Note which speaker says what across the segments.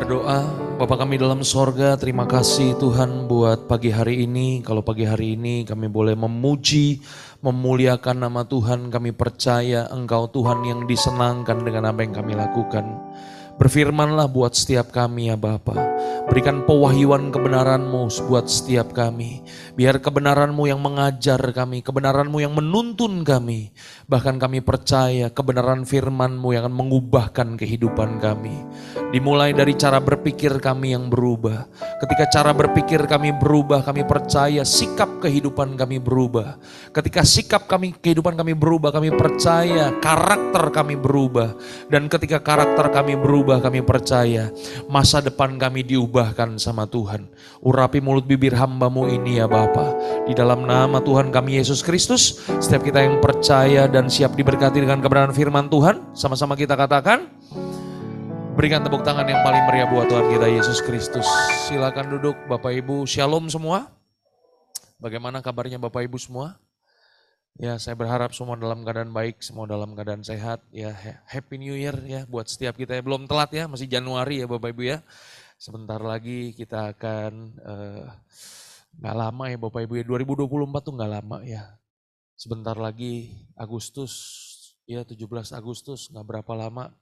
Speaker 1: berdoa. Bapa kami dalam sorga, terima kasih Tuhan buat pagi hari ini. Kalau pagi hari ini kami boleh memuji, memuliakan nama Tuhan. Kami percaya Engkau Tuhan yang disenangkan dengan apa yang kami lakukan. Berfirmanlah buat setiap kami ya Bapa. Berikan pewahyuan kebenaran-Mu buat setiap kami. Biar kebenaran-Mu yang mengajar kami, kebenaran-Mu yang menuntun kami. Bahkan kami percaya kebenaran firman-Mu yang akan mengubahkan kehidupan kami. Dimulai dari cara berpikir kami yang berubah. Ketika cara berpikir kami berubah, kami percaya sikap kehidupan kami berubah. Ketika sikap kehidupan kami berubah, kami percaya karakter kami berubah. Dan ketika karakter kami berubah, kami percaya masa depan kami diubahkan sama Tuhan. Urapi mulut bibir hamba-Mu ini ya Bapa. Di dalam nama Tuhan kami Yesus Kristus, setiap kita yang percaya dan siap diberkati dengan kebenaran firman Tuhan, sama-sama kita katakan, berikan tepuk tangan yang paling meriah buat Tuhan kita Yesus Kristus. Silakan duduk Bapak Ibu, shalom semua. Bagaimana kabarnya Bapak Ibu semua? Ya, saya berharap semua dalam keadaan baik, semua dalam keadaan sehat. Ya, Happy New Year ya buat setiap kita. Belum telat ya, masih Januari ya Bapak Ibu ya. Sebentar lagi kita akan, gak lama ya Bapak Ibu ya, 2024 tuh gak lama ya. Sebentar lagi Agustus, ya 17 Agustus, gak berapa lama.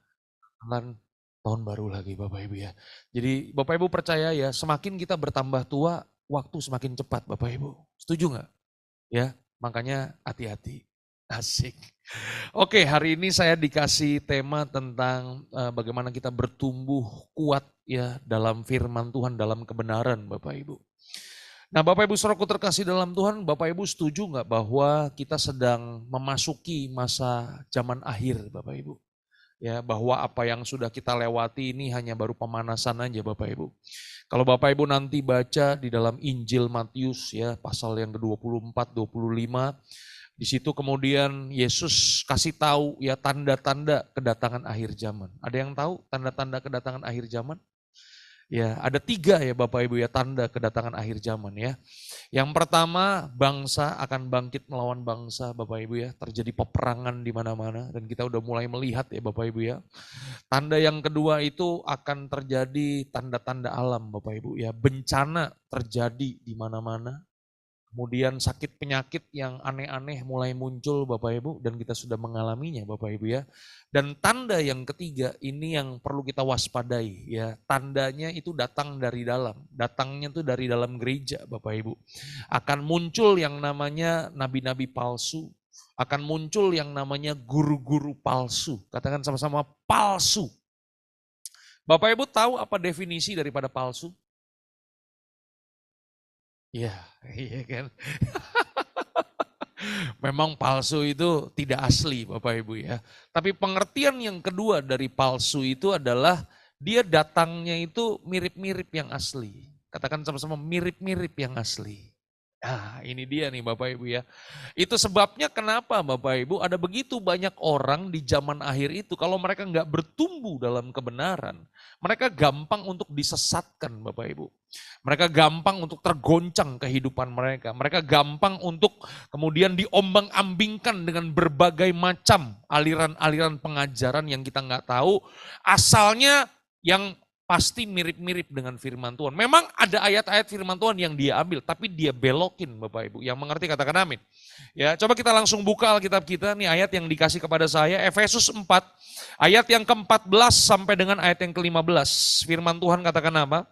Speaker 1: Kan tahun baru lagi Bapak Ibu ya. Jadi Bapak Ibu percaya ya, semakin kita bertambah tua, waktu semakin cepat Bapak Ibu. Setuju gak? Ya. Makanya hati-hati, asik. Oke, hari ini saya dikasih tema tentang bagaimana kita bertumbuh kuat ya dalam firman Tuhan, dalam kebenaran Bapak Ibu. Nah Bapak Ibu saudaraku terkasih dalam Tuhan, Bapak Ibu setuju nggak bahwa kita sedang memasuki masa zaman akhir Bapak Ibu? Ya, bahwa apa yang sudah kita lewati ini hanya baru pemanasan aja Bapak Ibu. Kalau Bapak Ibu nanti baca di dalam Injil Matius ya, pasal yang ke-24, 25, di situ kemudian Yesus kasih tahu ya tanda-tanda kedatangan akhir zaman. Ada yang tahu tanda-tanda kedatangan akhir zaman? Ya, ada 3 ya Bapak Ibu ya tanda kedatangan akhir zaman ya. Yang pertama, bangsa akan bangkit melawan bangsa Bapak Ibu ya. Terjadi peperangan di mana-mana dan kita udah mulai melihat ya Bapak Ibu ya. Tanda yang kedua itu akan terjadi tanda-tanda alam Bapak Ibu ya. Bencana terjadi di mana-mana. Kemudian sakit penyakit yang aneh-aneh mulai muncul Bapak Ibu dan kita sudah mengalaminya Bapak Ibu ya. Dan tanda yang ketiga ini yang perlu kita waspadai ya. Tandanya itu datang dari dalam. Datangnya itu dari dalam gereja Bapak Ibu. Akan muncul yang namanya nabi-nabi palsu. Akan muncul yang namanya guru-guru palsu. Katakan sama-sama palsu. Bapak Ibu tahu apa definisi daripada palsu? Iya, iya kan. Memang palsu itu tidak asli Bapak Ibu ya. Tapi pengertian yang kedua dari palsu itu adalah dia datangnya itu mirip-mirip yang asli. Katakan sama-sama mirip-mirip yang asli. Nah ini dia nih Bapak Ibu ya. Itu sebabnya kenapa Bapak Ibu ada begitu banyak orang di zaman akhir itu kalau mereka nggak bertumbuh dalam kebenaran. Mereka gampang untuk disesatkan Bapak Ibu. Mereka gampang untuk tergoncang kehidupan mereka. Mereka gampang untuk kemudian diombang-ambingkan dengan berbagai macam aliran-aliran pengajaran yang kita nggak tahu. Asalnya yang pasti mirip-mirip dengan firman Tuhan. Memang ada ayat-ayat firman Tuhan yang dia ambil, tapi dia belokin Bapak Ibu. Yang mengerti katakan amin. Ya, coba kita langsung buka Alkitab kita, nih ayat yang dikasih kepada saya, Efesus 4, ayat yang ke-14 sampai dengan ayat yang ke-15. Firman Tuhan katakan apa?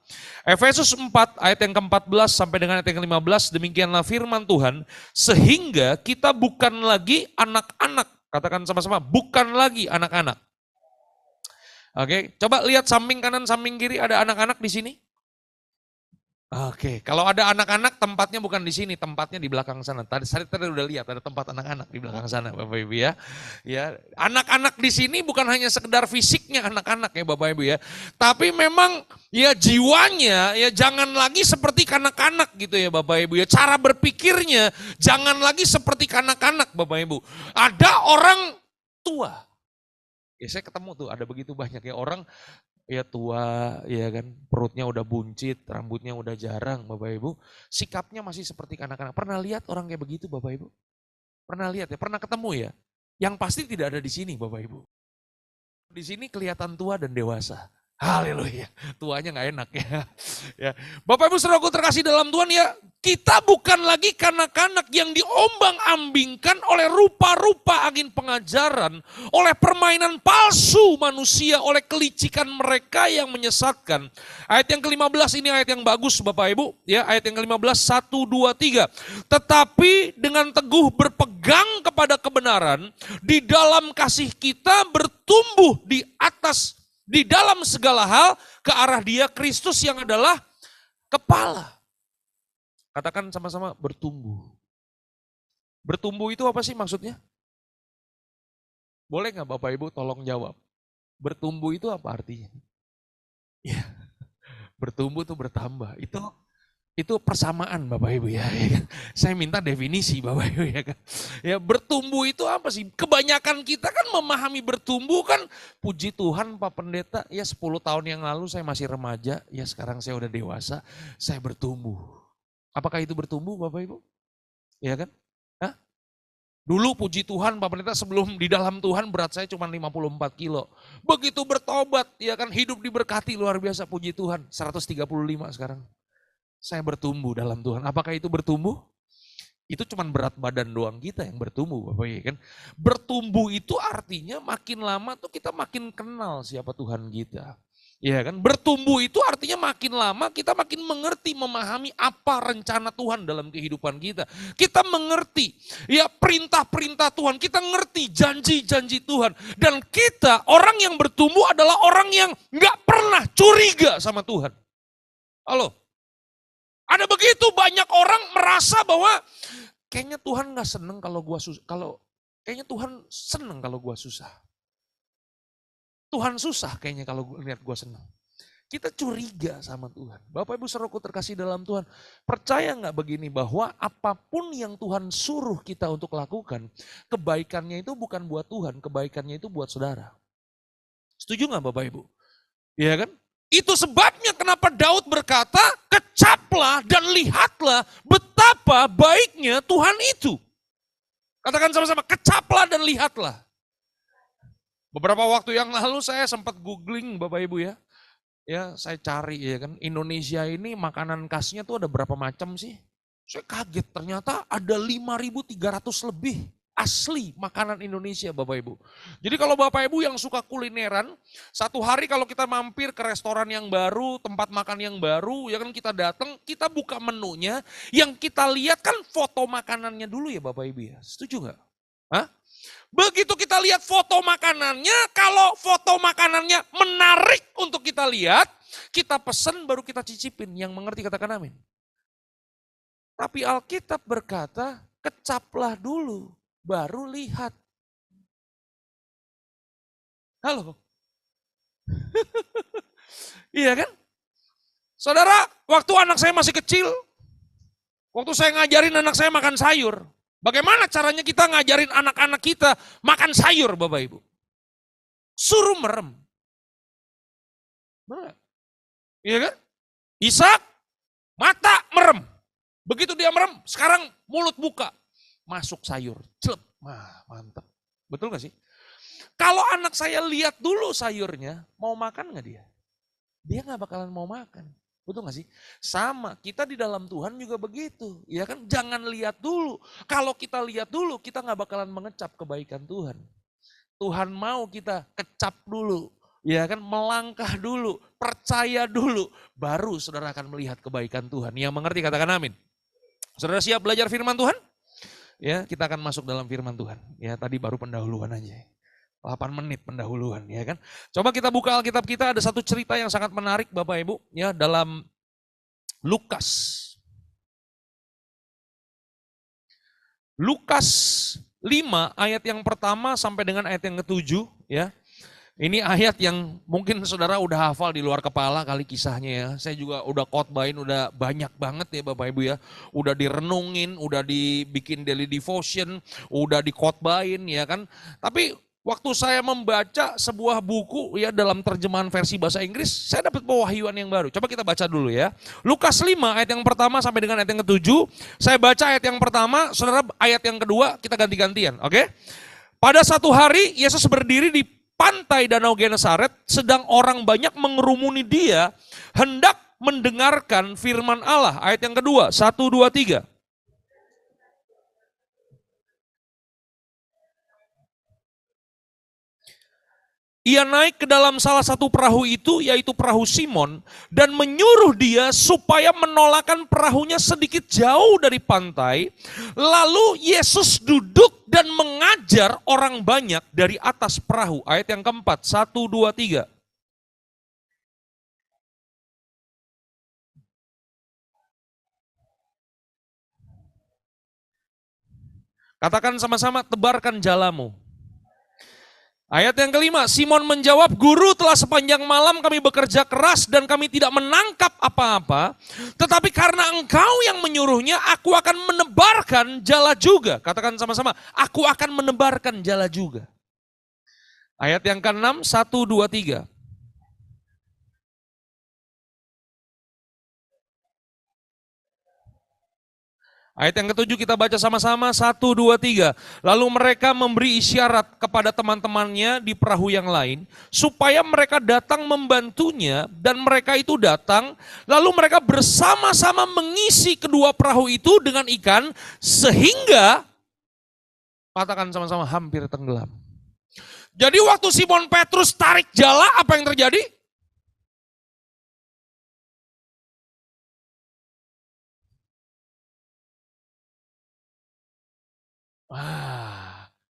Speaker 1: Efesus 4, ayat yang ke-14 sampai dengan ayat yang ke-15, demikianlah firman Tuhan, sehingga kita bukan lagi anak-anak. Katakan sama-sama, bukan lagi anak-anak. Oke, coba lihat samping kanan, samping kiri ada anak-anak di sini. Oke, kalau ada anak-anak tempatnya bukan di sini, tempatnya di belakang sana. Tadi udah lihat ada tempat anak-anak di belakang sana, Bapak Ibu ya. Ya, anak-anak di sini bukan hanya sekedar fisiknya anak-anak ya Bapak Ibu ya. Tapi memang ya jiwanya ya jangan lagi seperti kanak-kanak gitu ya Bapak Ibu ya. Cara berpikirnya jangan lagi seperti kanak-kanak Bapak Ibu. Ada orang tua. Ya saya ketemu tuh ada begitu banyak ya orang ya tua ya kan perutnya udah buncit, rambutnya udah jarang Bapak Ibu. Sikapnya masih seperti kanak-kanak. Pernah lihat orang kayak begitu Bapak Ibu? Pernah lihat ya? Pernah ketemu ya? Yang pasti tidak ada di sini Bapak Ibu. Di sini kelihatan tua dan dewasa. Haleluya. Tuanya nggak enak ya. Ya. Bapak Ibu Saudaraku terkasih dalam Tuhan ya, kita bukan lagi kanak-kanak yang diombang-ambingkan oleh rupa-rupa angin pengajaran, oleh permainan palsu manusia, oleh kelicikan mereka yang menyesatkan. Ayat yang ke-15 ini ayat yang bagus Bapak Ibu, ya, ayat yang ke-15 1 2 3. Tetapi dengan teguh berpegang kepada kebenaran, di dalam kasih kita bertumbuh di dalam segala hal ke arah Dia Kristus yang adalah kepala. Katakan sama-sama bertumbuh. Bertumbuh itu apa sih maksudnya? Boleh nggak Bapak Ibu tolong jawab? Bertumbuh itu apa artinya? Ya, bertumbuh itu bertambah. Itu persamaan Bapak Ibu ya. Saya minta definisi Bapak Ibu ya kan. Ya, bertumbuh itu apa sih? Kebanyakan kita kan memahami bertumbuh kan, puji Tuhan Pak Pendeta, ya 10 tahun yang lalu saya masih remaja, ya sekarang saya udah dewasa, saya bertumbuh. Apakah itu bertumbuh Bapak Ibu? Ya kan? Hah? Dulu puji Tuhan Pak Pendeta, sebelum di dalam Tuhan berat saya cuma 54 kilo. Begitu bertobat ya kan, hidup diberkati luar biasa, puji Tuhan, 135 sekarang. Saya bertumbuh dalam Tuhan. Apakah itu bertumbuh? Itu cuma berat badan doang kita yang bertumbuh Bapak ya kan. Bertumbuh itu artinya makin lama tuh kita makin kenal siapa Tuhan kita. Ya kan? Bertumbuh itu artinya makin lama kita makin mengerti, memahami apa rencana Tuhan dalam kehidupan kita. Kita mengerti ya perintah-perintah Tuhan, kita ngerti janji-janji Tuhan. Dan kita, orang yang bertumbuh adalah orang yang gak pernah curiga sama Tuhan. Halo? Ada begitu banyak orang merasa bahwa kayaknya Tuhan gak seneng kalau gua susah. Kayaknya Tuhan seneng kalau gua susah. Tuhan susah kayaknya kalau lihat gua seneng. Kita curiga sama Tuhan. Bapak Ibu Saudaraku terkasih dalam Tuhan, percaya gak begini bahwa apapun yang Tuhan suruh kita untuk lakukan, kebaikannya itu bukan buat Tuhan, kebaikannya itu buat saudara. Setuju gak Bapak Ibu? Iya kan? Itu sebabnya kenapa Daud berkata, kecaplah dan lihatlah betapa baiknya Tuhan itu. Katakan sama-sama, kecaplah dan lihatlah. Beberapa waktu yang lalu saya sempat googling Bapak Ibu ya. Ya saya cari ya kan, Indonesia ini makanan khasnya tuh ada berapa macam sih? Saya kaget ternyata ada 5.300 lebih. Asli makanan Indonesia Bapak Ibu. Jadi kalau Bapak Ibu yang suka kulineran, satu hari kalau kita mampir ke restoran yang baru, tempat makan yang baru, ya kan kita datang, kita buka menunya, yang kita lihat kan foto makanannya dulu ya Bapak Ibu ya. Setuju nggak? Hah? Begitu kita lihat foto makanannya, kalau foto makanannya menarik untuk kita lihat, kita pesen baru kita cicipin. Yang mengerti katakan amin. Tapi Alkitab berkata, kecaplah dulu. Baru lihat. Halo. Iya kan? Saudara, waktu anak saya masih kecil, waktu saya ngajarin anak saya makan sayur, bagaimana caranya kita ngajarin anak-anak kita makan sayur Bapak Ibu? Suruh merem. Benar? Iya kan? Ishak, mata merem. Begitu dia merem, sekarang mulut buka. Masuk sayur, celep, mantap. Betul gak sih? Kalau anak saya lihat dulu sayurnya, mau makan gak dia? Dia gak bakalan mau makan. Betul gak sih? Sama, kita di dalam Tuhan juga begitu. Ya kan? Jangan lihat dulu. Kalau kita lihat dulu, kita gak bakalan mengecap kebaikan Tuhan. Tuhan mau kita kecap dulu. Ya kan? Melangkah dulu, percaya dulu. Baru saudara akan melihat kebaikan Tuhan. Yang mengerti katakan amin. Saudara siap belajar firman Tuhan? Ya, kita akan masuk dalam firman Tuhan. Ya, tadi baru pendahuluan aja. 8 menit pendahuluan, ya kan. Coba kita buka Alkitab kita, ada satu cerita yang sangat menarik Bapak Ibu, ya, dalam Lukas. Lukas 5 ayat yang pertama sampai dengan ayat yang ke-7, ya. Ini ayat yang mungkin saudara udah hafal di luar kepala kali kisahnya ya. Saya juga udah khotbahin, udah banyak banget ya Bapak Ibu ya. Udah direnungin, udah dibikin daily devotion, udah dikhotbahin ya kan. Tapi waktu saya membaca sebuah buku ya dalam terjemahan versi bahasa Inggris, saya dapat pewahyuan yang baru. Coba kita baca dulu ya. Lukas 5 ayat yang pertama sampai dengan ayat yang ke-7. Saya baca ayat yang pertama, saudara ayat yang kedua kita ganti-gantian, oke? Pada satu hari Yesus berdiri di pantai Danau Genesaret, sedang orang banyak mengerumuni dia, hendak mendengarkan firman Allah. Ayat yang kedua, 1, 2, 3. Ia naik ke dalam salah satu perahu itu, yaitu perahu Simon, dan menyuruh dia supaya menolakkan perahunya sedikit jauh dari pantai. Lalu Yesus duduk dan mengajar orang banyak dari atas perahu. Ayat yang keempat, 1, 2, 3. Katakan sama-sama, tebarkan jalamu. Ayat yang kelima, Simon menjawab, Guru, telah sepanjang malam kami bekerja keras dan kami tidak menangkap apa-apa. Tetapi karena engkau yang menyuruhnya, aku akan menebarkan jala juga. Katakan sama-sama, aku akan menebarkan jala juga. Ayat yang ke-6, 1, 2, 3. Ayat yang ke-7 kita baca sama-sama, 1, 2, 3. Lalu mereka memberi isyarat kepada teman-temannya di perahu yang lain, supaya mereka datang membantunya, dan mereka itu datang, lalu mereka bersama-sama mengisi kedua perahu itu dengan ikan, sehingga, katakan sama-sama, hampir tenggelam. Jadi waktu Simon Petrus tarik jala, apa yang terjadi?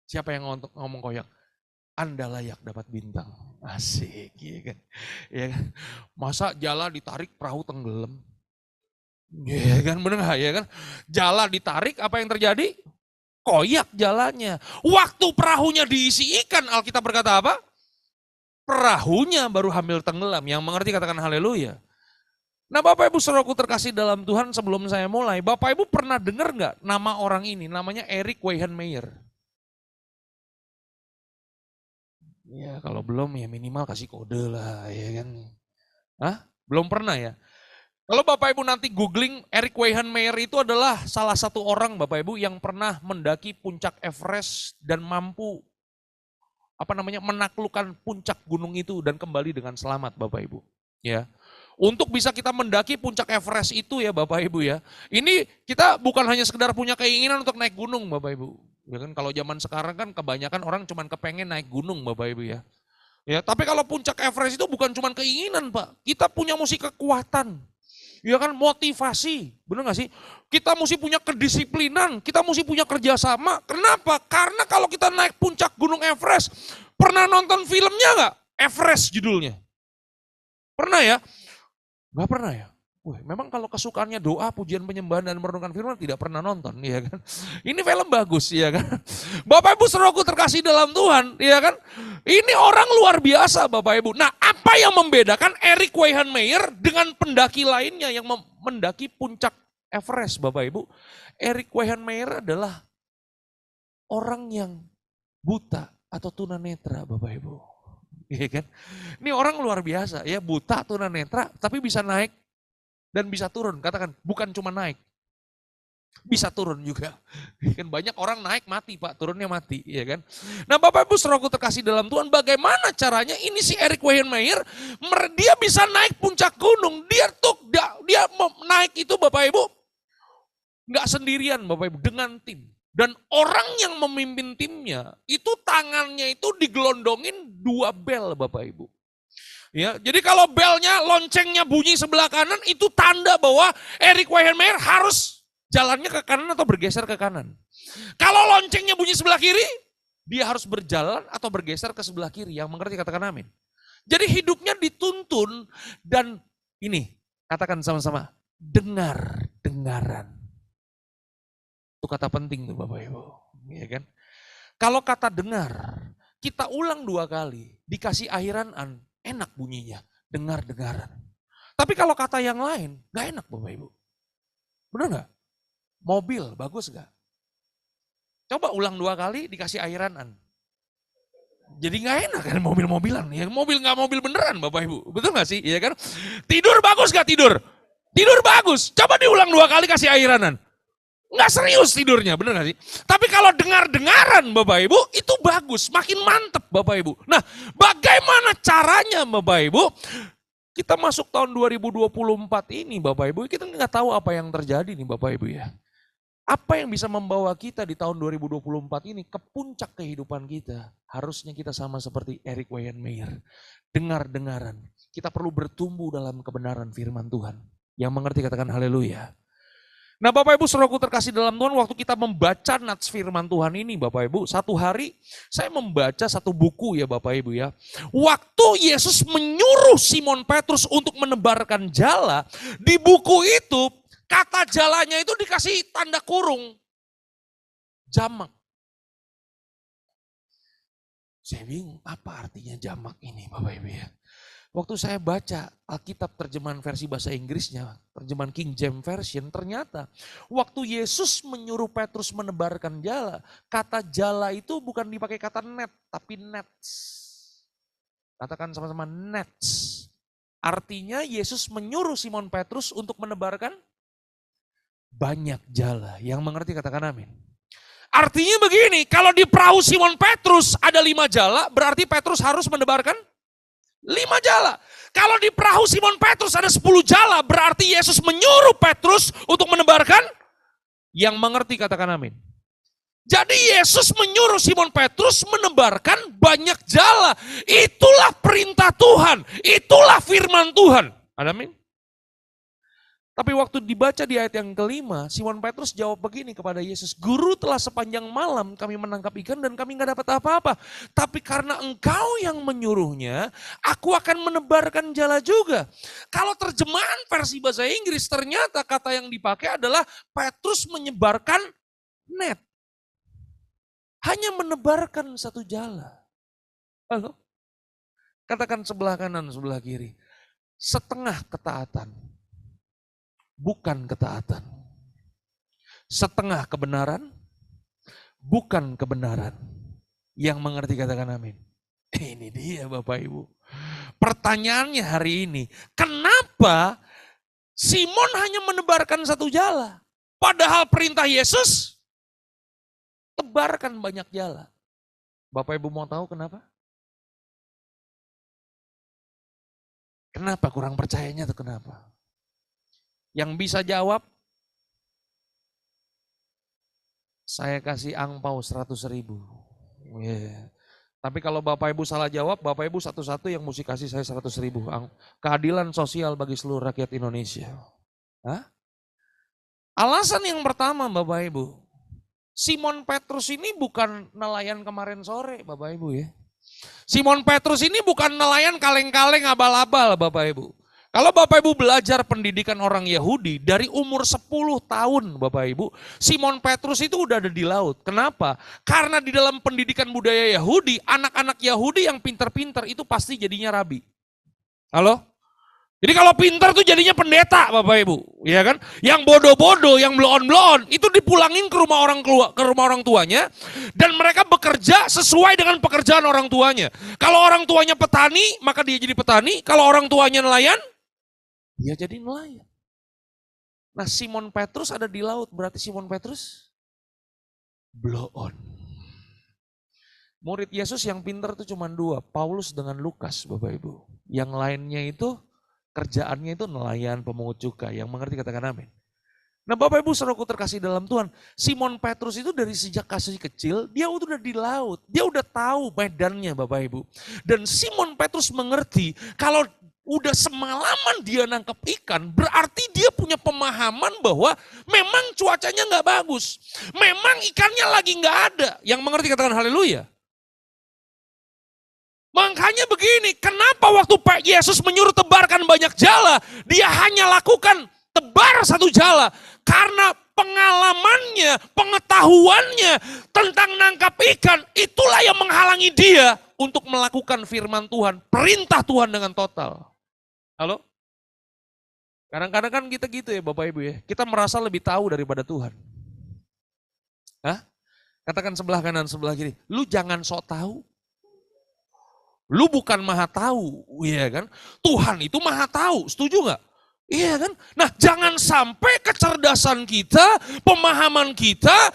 Speaker 1: Siapa yang ngomong koyak? Anda layak dapat bintang. Asik, ya kan? Ya kan? Masa jala ditarik perahu tenggelam? Ya kan, bener gak ya kan? Jala ditarik, apa yang terjadi? Koyak jalannya. Waktu perahunya diisi ikan, Alkitab berkata apa? Perahunya baru hamil tenggelam. Yang mengerti katakan haleluya. Nah Bapak Ibu saudaraku terkasih dalam Tuhan, sebelum saya mulai, Bapak Ibu pernah dengar nggak nama orang ini? Namanya Erik Weihenmayer. Ya kalau belum ya minimal kasih kode lah ya kan. Hah? Belum pernah ya? Kalau Bapak Ibu nanti googling, Erik Weihenmayer itu adalah salah satu orang Bapak Ibu yang pernah mendaki puncak Everest dan mampu menaklukkan puncak gunung itu dan kembali dengan selamat Bapak Ibu. Ya. Untuk bisa kita mendaki puncak Everest itu ya Bapak Ibu ya. Ini kita bukan hanya sekedar punya keinginan untuk naik gunung Bapak Ibu. Ya kan kalau zaman sekarang kan kebanyakan orang cuma kepengen naik gunung Bapak Ibu ya. Ya, tapi kalau puncak Everest itu bukan cuma keinginan Pak. Kita punya mesti kekuatan. Ya kan motivasi, benar gak sih? Kita mesti punya kedisiplinan, kita mesti punya kerjasama. Kenapa? Karena kalau kita naik puncak gunung Everest, pernah nonton filmnya gak? Everest judulnya. Pernah ya? Gak pernah ya? Memang kalau kesukaannya doa, pujian penyembahan dan merenungkan firman tidak pernah nonton, ya kan? Ini film bagus, ya kan? Bapak Ibu saudaraku terkasih dalam Tuhan, ya kan? Ini orang luar biasa, Bapak Ibu. Nah, apa yang membedakan Erik Weihenmayer dengan pendaki lainnya yang mendaki puncak Everest, Bapak Ibu? Erik Weihenmayer adalah orang yang buta atau tunanetra, Bapak Ibu. Iya kan? Ini orang luar biasa ya, buta tunanetra tapi bisa naik dan bisa turun. Katakan, bukan cuma naik, bisa turun juga. Kan banyak orang naik mati Pak, turunnya mati, ya kan? Nah Bapak Ibu saudaraku terkasih dalam Tuhan, bagaimana caranya ini si Erik Weihenmayer, dia bisa naik puncak gunung, dia naik itu Bapak Ibu, nggak sendirian Bapak Ibu, dengan tim. Dan orang yang memimpin timnya, itu tangannya itu digelondongin 2 bel Bapak Ibu. Ya, jadi kalau belnya, loncengnya bunyi sebelah kanan, itu tanda bahwa Erik Weihenmayer harus jalannya ke kanan atau bergeser ke kanan. Kalau loncengnya bunyi sebelah kiri, dia harus berjalan atau bergeser ke sebelah kiri. Yang mengerti katakan amin. Jadi hidupnya dituntun dan ini, katakan sama-sama, dengaran. Itu kata penting tuh Bapak Ibu, ya kan? Kalau kata dengar, kita ulang 2 kali, dikasih akhiran enak bunyinya, dengaran. Tapi kalau kata yang lain, gak enak Bapak Ibu. Benar gak? Mobil, bagus gak? Coba ulang 2 kali, dikasih akhiran Jadi gak enak kan mobil-mobilan, ya mobil gak mobil beneran Bapak Ibu, betul gak sih? Ya kan? Tidur bagus gak tidur? Tidur bagus, coba diulang 2 kali kasih airanan. Nggak serius tidurnya, bener gak sih? Tapi kalau dengar-dengaran Bapak Ibu, itu bagus, makin mantep Bapak Ibu. Nah, bagaimana caranya Bapak Ibu? Kita masuk tahun 2024 ini Bapak Ibu, kita nggak tahu apa yang terjadi nih Bapak Ibu ya. Apa yang bisa membawa kita di tahun 2024 ini ke puncak kehidupan kita? Harusnya kita sama seperti Erik Weihenmayer. Dengar-dengaran. Kita perlu bertumbuh dalam kebenaran firman Tuhan. Yang mengerti katakan haleluya. Nah Bapak Ibu saudaraku terkasih dalam Tuhan, waktu kita membaca nats firman Tuhan ini Bapak Ibu, satu hari saya membaca satu buku ya Bapak Ibu ya. Waktu Yesus menyuruh Simon Petrus untuk menebarkan jala, di buku itu kata jalanya itu dikasih tanda kurung. Jamak. Saya bingung apa artinya jamak ini Bapak Ibu ya. Waktu saya baca Alkitab terjemahan versi bahasa Inggrisnya, terjemahan King James Version, ternyata waktu Yesus menyuruh Petrus menebarkan jala, kata jala itu bukan dipakai kata net, tapi nets. Katakan sama-sama nets. Artinya Yesus menyuruh Simon Petrus untuk menebarkan banyak jala. Yang mengerti katakan amin. Artinya begini, kalau di perahu Simon Petrus ada 5 jala, berarti Petrus harus menebarkan 5 jala. Kalau di perahu Simon Petrus ada 10 jala, berarti Yesus menyuruh Petrus untuk menebarkan. Yang mengerti katakan amin. Jadi Yesus menyuruh Simon Petrus menebarkan banyak jala. Itulah perintah Tuhan. Itulah firman Tuhan. Amin. Tapi waktu dibaca di ayat yang kelima, Simon Petrus jawab begini kepada Yesus, Guru, telah sepanjang malam kami menangkap ikan dan kami nggak dapat apa-apa. Tapi karena engkau yang menyuruhnya, aku akan menebarkan jala juga. Kalau terjemahan versi bahasa Inggris, ternyata kata yang dipakai adalah Petrus menyebarkan net. Hanya menebarkan satu jala. Halo? Katakan sebelah kanan, sebelah kiri. Setengah ketaatan. Bukan ketaatan. Setengah kebenaran, bukan kebenaran. Yang mengerti katakan amin. Ini dia Bapak Ibu. Pertanyaannya hari ini, kenapa Simon hanya menebarkan satu jala? Padahal perintah Yesus, tebarkan banyak jala. Bapak Ibu mau tahu kenapa? Kenapa kurang percayanya itu kenapa? Yang bisa jawab, saya kasih angpau 100.000. Yeah. Tapi kalau Bapak Ibu salah jawab, Bapak Ibu satu-satu yang mesti kasih saya 100.000. Keadilan sosial bagi seluruh rakyat Indonesia. Hah? Alasan yang pertama Bapak Ibu, Simon Petrus ini bukan nelayan kemarin sore Bapak Ibu ya. Simon Petrus ini bukan nelayan kaleng-kaleng abal-abal Bapak Ibu. Kalau Bapak Ibu belajar pendidikan orang Yahudi, dari umur 10 tahun Bapak Ibu, Simon Petrus itu udah ada di laut. Kenapa? Karena di dalam pendidikan budaya Yahudi, anak-anak Yahudi yang pintar-pintar itu pasti jadinya rabi. Halo? Jadi kalau pintar tuh jadinya pendeta Bapak Ibu. Ya kan? Yang bodoh-bodoh, yang bloon-bloon, itu dipulangin ke rumah orang tuanya. Dan mereka bekerja sesuai dengan pekerjaan orang tuanya. Kalau orang tuanya petani, maka dia jadi petani. Kalau orang tuanya nelayan, dia jadi nelayan. Nah Simon Petrus ada di laut, berarti Simon Petrus blow on. Murid Yesus yang pintar itu cuma 2, Paulus dengan Lukas Bapak Ibu. Yang lainnya itu kerjaannya itu nelayan, pemungut cukai. Yang mengerti katakan amin. Nah Bapak Ibu saudaraku terkasih dalam Tuhan, Simon Petrus itu dari sejak kasih kecil, dia udah di laut. Dia udah tahu medannya Bapak Ibu. Dan Simon Petrus mengerti kalau udah semalaman dia nangkep ikan, berarti dia punya pemahaman bahwa memang cuacanya nggak bagus. Memang ikannya lagi nggak ada. Yang mengerti katakan haleluya. Makanya begini, kenapa waktu Pak Yesus menyuruh tebarkan banyak jala, dia hanya lakukan tebar satu jala. Karena pengalamannya, pengetahuannya tentang nangkap ikan, itulah yang menghalangi dia untuk melakukan firman Tuhan, perintah Tuhan dengan total. Halo? Kadang-kadang kan kita gitu ya Bapak Ibu ya. Kita merasa lebih tahu daripada Tuhan. Hah? Katakan sebelah kanan, sebelah kiri. Lu jangan sok tahu. Lu bukan maha tahu. Iya kan? Tuhan itu maha tahu. Setuju gak? Iya kan? Nah, jangan sampai kecerdasan kita, pemahaman kita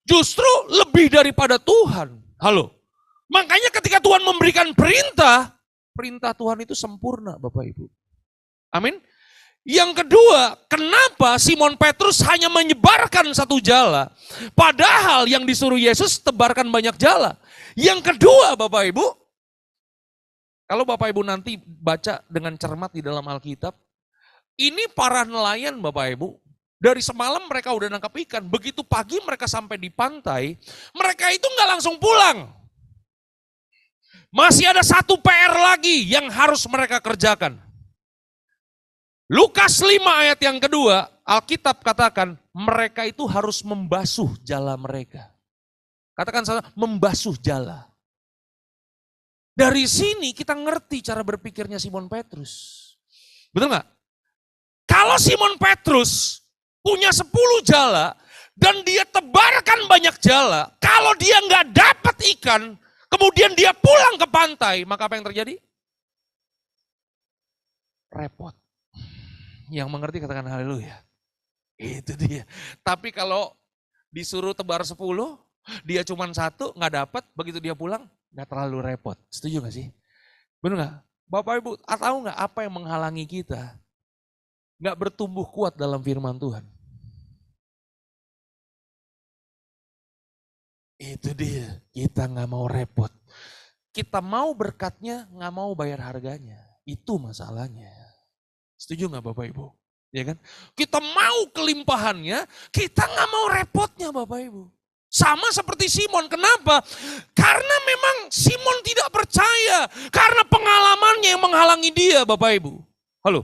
Speaker 1: justru lebih daripada Tuhan. Halo. Makanya ketika Tuhan memberikan perintah, perintah Tuhan itu sempurna Bapak Ibu. Amin. Yang kedua, kenapa Simon Petrus hanya menyebarkan satu jala? Padahal yang disuruh Yesus tebarkan banyak jala. Yang kedua Bapak Ibu, kalau Bapak Ibu nanti baca dengan cermat di dalam Alkitab, ini para nelayan Bapak Ibu, dari semalam mereka udah nangkap ikan, begitu pagi mereka sampai di pantai, mereka itu nggak langsung pulang. Masih ada satu PR lagi yang harus mereka kerjakan. Lukas 5 ayat yang kedua, Alkitab katakan mereka itu harus membasuh jala mereka. Katakan saya, membasuh jala. Dari sini kita ngerti cara berpikirnya Simon Petrus. Betul nggak? Kalau Simon Petrus punya 10 jala dan dia tebarkan banyak jala, kalau dia nggak dapat ikan, kemudian dia pulang ke pantai, maka apa yang terjadi? Repot. Yang mengerti katakan haleluya. Itu dia. Tapi kalau disuruh tebar 10, dia cuma 1, nggak dapat, begitu dia pulang, nggak terlalu repot. Setuju nggak sih? Benar nggak? Bapak Ibu, tahu nggak apa yang menghalangi kita nggak bertumbuh kuat dalam firman Tuhan? Itu dia, kita nggak mau repot. Kita mau berkatnya, nggak mau bayar harganya. Itu masalahnya. Setuju nggak Bapak Ibu? Ya kan? Kita mau kelimpahannya, kita nggak mau repotnya Bapak Ibu. Sama seperti Simon, kenapa? Karena memang Simon tidak percaya, karena pengalamannya yang menghalangi dia Bapak Ibu. Halo?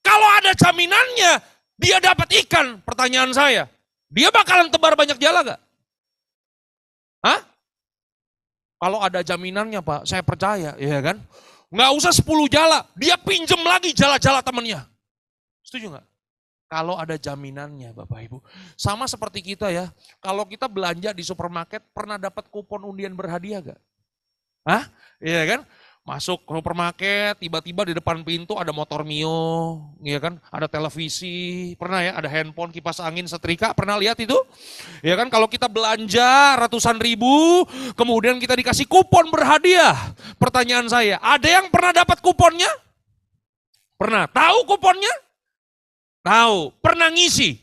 Speaker 1: Kalau ada jaminannya, dia dapat ikan, pertanyaan saya, dia bakalan tebar banyak jala gak? Hah? Kalau ada jaminannya Pak, saya percaya, ya kan? Nggak usah 10 jala, dia pinjem lagi jala-jala temennya. Setuju nggak? Kalau ada jaminannya Bapak Ibu. Sama seperti kita ya, kalau kita belanja di supermarket pernah dapat kupon undian berhadiah gak? Hah? Iya kan? Masuk ke supermarket, tiba-tiba di depan pintu ada motor Mio, ya kan? Ada televisi, pernah ya? Ada handphone, kipas angin, setrika, pernah lihat itu? Ya kan? Kalau kita belanja ratusan ribu, kemudian kita dikasih kupon berhadiah. Pertanyaan saya, ada yang pernah dapat kuponnya? Pernah. Tahu kuponnya? Tahu. Pernah ngisi?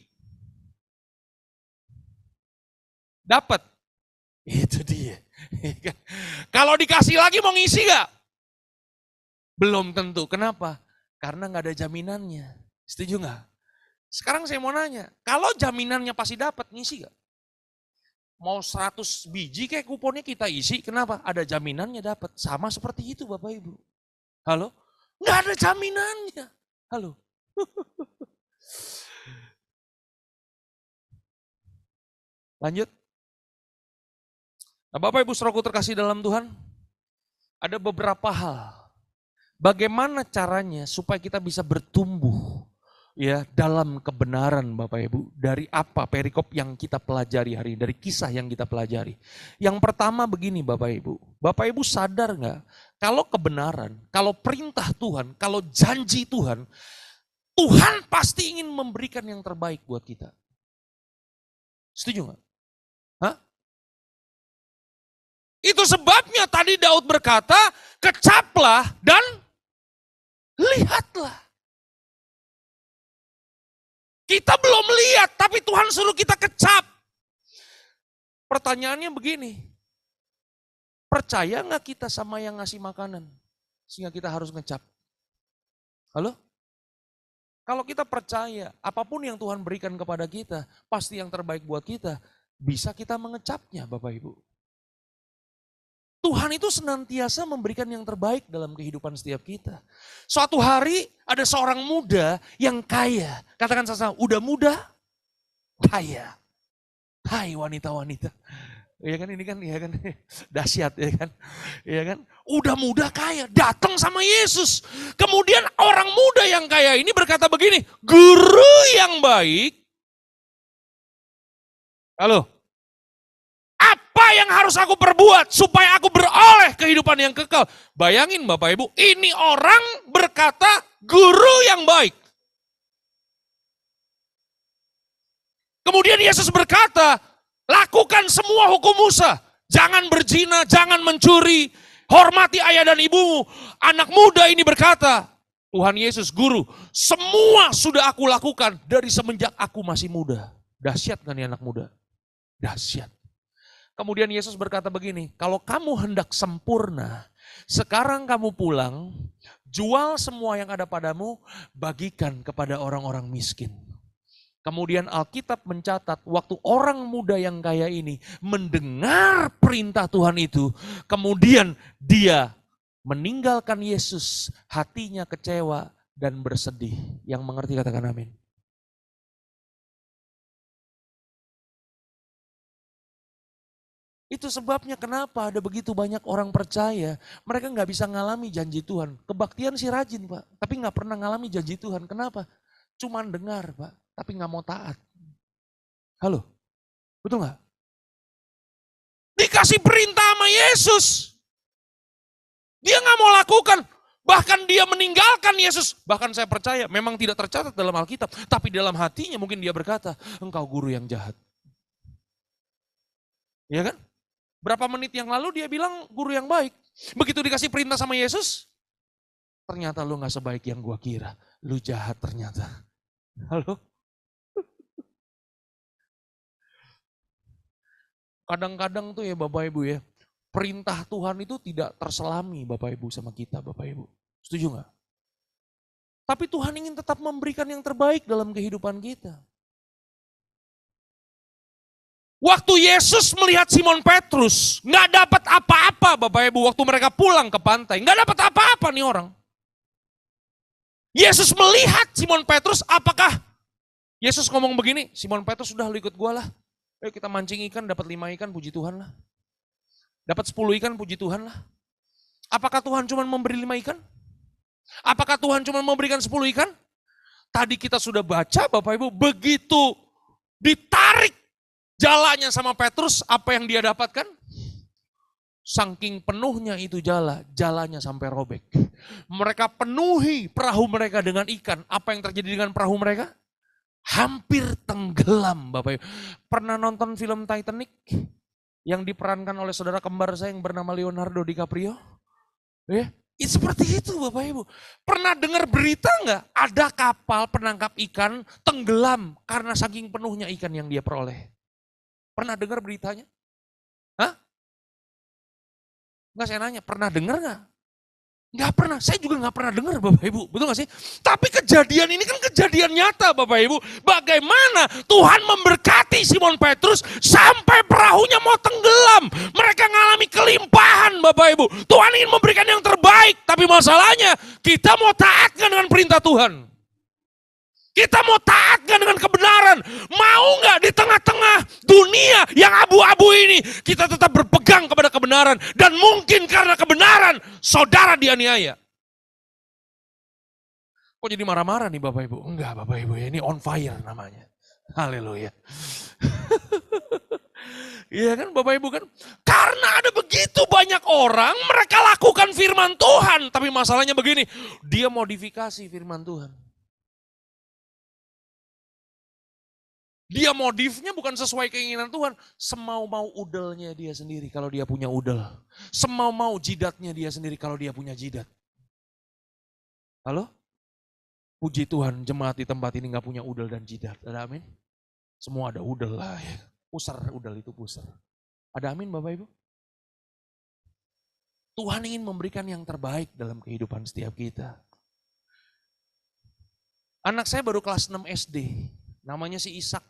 Speaker 1: Dapat. Itu dia. Kalau dikasih lagi mau ngisi gak? Belum tentu. Kenapa? Karena nggak ada jaminannya. Setuju nggak? Sekarang saya mau nanya, kalau jaminannya pasti dapat, ngisi gak? Mau 100 biji kayak kuponnya kita isi, kenapa? Ada jaminannya dapat. Sama seperti itu Bapak Ibu. Halo? Nggak ada jaminannya. Halo? Lanjut. Nah, Bapak Ibu saudaraku terkasih dalam Tuhan, ada beberapa hal. Bagaimana caranya supaya kita bisa bertumbuh ya dalam kebenaran Bapak Ibu, dari apa perikop yang kita pelajari hari ini, dari kisah yang kita pelajari. Yang pertama begini Bapak Ibu sadar nggak kalau kebenaran, kalau perintah Tuhan, kalau janji Tuhan, Tuhan pasti ingin memberikan yang terbaik buat kita. Setuju nggak? Hah? Itu sebabnya tadi Daud berkata, kecaplah dan lihatlah. Kita belum lihat, tapi Tuhan suruh kita kecap. Pertanyaannya begini, percaya nggak kita sama yang ngasih makanan, sehingga kita harus ngecap? Halo? Kalau kita percaya, apapun yang Tuhan berikan kepada kita, pasti yang terbaik buat kita, bisa kita mengecapnya Bapak Ibu. Tuhan itu senantiasa memberikan yang terbaik dalam kehidupan setiap kita. Suatu hari ada seorang muda yang kaya. Katakan sama-sama, udah muda, kaya. Hai wanita-wanita. Ya kan ini kan ya kan dahsyat ya kan. Ya kan? Udah muda kaya, datang sama Yesus. Kemudian orang muda yang kaya ini berkata begini, guru yang baik. Halo. Apa yang harus aku perbuat supaya aku beroleh kehidupan yang kekal? Bayangin Bapak Ibu, ini orang berkata guru yang baik. Kemudian Yesus berkata, lakukan semua hukum Musa. Jangan berzina, jangan mencuri, hormati ayah dan ibumu. Anak muda ini berkata, Tuhan Yesus guru, semua sudah aku lakukan dari semenjak aku masih muda. Dahsyat kan ya anak muda? Dahsyat. Kemudian Yesus berkata begini, kalau kamu hendak sempurna, sekarang kamu pulang, jual semua yang ada padamu, bagikan kepada orang-orang miskin. Kemudian Alkitab mencatat waktu orang muda yang kaya ini mendengar perintah Tuhan itu, kemudian dia meninggalkan Yesus, hatinya kecewa dan bersedih. Yang mengerti katakan amin. Itu sebabnya kenapa ada begitu banyak orang percaya, mereka nggak bisa ngalami janji Tuhan. Kebaktian sih rajin Pak, tapi nggak pernah ngalami janji Tuhan. Kenapa? Cuman dengar Pak, tapi nggak mau taat. Halo, betul nggak? Dikasih perintah sama Yesus, dia nggak mau lakukan. Bahkan dia meninggalkan Yesus. Bahkan saya percaya memang tidak tercatat dalam Alkitab, tapi dalam hatinya mungkin dia berkata, engkau guru yang jahat. Ya kan? Berapa menit yang lalu dia bilang guru yang baik. Begitu dikasih perintah sama Yesus, ternyata lu gak sebaik yang gua kira. Lu jahat ternyata. Halo? Kadang-kadang tuh ya Bapak Ibu ya, perintah Tuhan itu tidak terselami Bapak Ibu sama kita Bapak Ibu. Setuju gak? Tapi Tuhan ingin tetap memberikan yang terbaik dalam kehidupan kita. Waktu Yesus melihat Simon Petrus, nggak dapat apa-apa Bapak Ibu waktu mereka pulang ke pantai. Nggak dapat apa-apa nih orang. Yesus melihat Simon Petrus, apakah Yesus ngomong begini, Simon Petrus sudah lu ikut gua lah. Ayo kita mancing ikan, dapat 5 ikan, puji Tuhan lah. Dapat 10 ikan, puji Tuhan lah. Apakah Tuhan cuma memberi 5 ikan? Apakah Tuhan cuma memberikan 10 ikan? Tadi kita sudah baca Bapak Ibu, begitu ditarik jalannya sama Petrus, apa yang dia dapatkan? Saking penuhnya itu jalannya sampai robek. Mereka penuhi perahu mereka dengan ikan. Apa yang terjadi dengan perahu mereka? Hampir tenggelam Bapak Ibu. Pernah nonton film Titanic? Yang diperankan oleh saudara kembar saya yang bernama Leonardo DiCaprio? Ya, seperti itu Bapak Ibu. Pernah dengar berita enggak? Ada kapal penangkap ikan tenggelam karena saking penuhnya ikan yang dia peroleh. Pernah dengar beritanya? Hah? Enggak, saya nanya, pernah dengar enggak? Enggak pernah, saya juga enggak pernah dengar Bapak Ibu, betul enggak sih? Tapi kejadian ini kan kejadian nyata Bapak Ibu. Bagaimana Tuhan memberkati Simon Petrus sampai perahunya mau tenggelam. Mereka mengalami kelimpahan Bapak Ibu. Tuhan ingin memberikan yang terbaik, tapi masalahnya kita mau taat dengan perintah Tuhan. Kita mau taat gak dengan kebenaran? Mau gak di tengah-tengah dunia yang abu-abu ini kita tetap berpegang kepada kebenaran? Dan mungkin karena kebenaran saudara dianiaya. Kok jadi marah-marah nih Bapak Ibu? Enggak Bapak Ibu ya, ini on fire namanya. Haleluya. Iya kan Bapak Ibu kan? Karena ada begitu banyak orang mereka lakukan firman Tuhan. Tapi masalahnya begini, dia modifikasi firman Tuhan. Dia modifnya bukan sesuai keinginan Tuhan. Semau-mau udelnya dia sendiri kalau dia punya udel. Semau-mau jidatnya dia sendiri kalau dia punya jidat. Halo? Puji Tuhan, jemaat di tempat ini gak punya udel dan jidat. Ada amin? Semua ada udel lah ya. Pusar, udel itu pusar. Ada amin Bapak Ibu? Tuhan ingin memberikan yang terbaik dalam kehidupan setiap kita. Anak saya baru kelas 6 SD. Namanya si Ishak.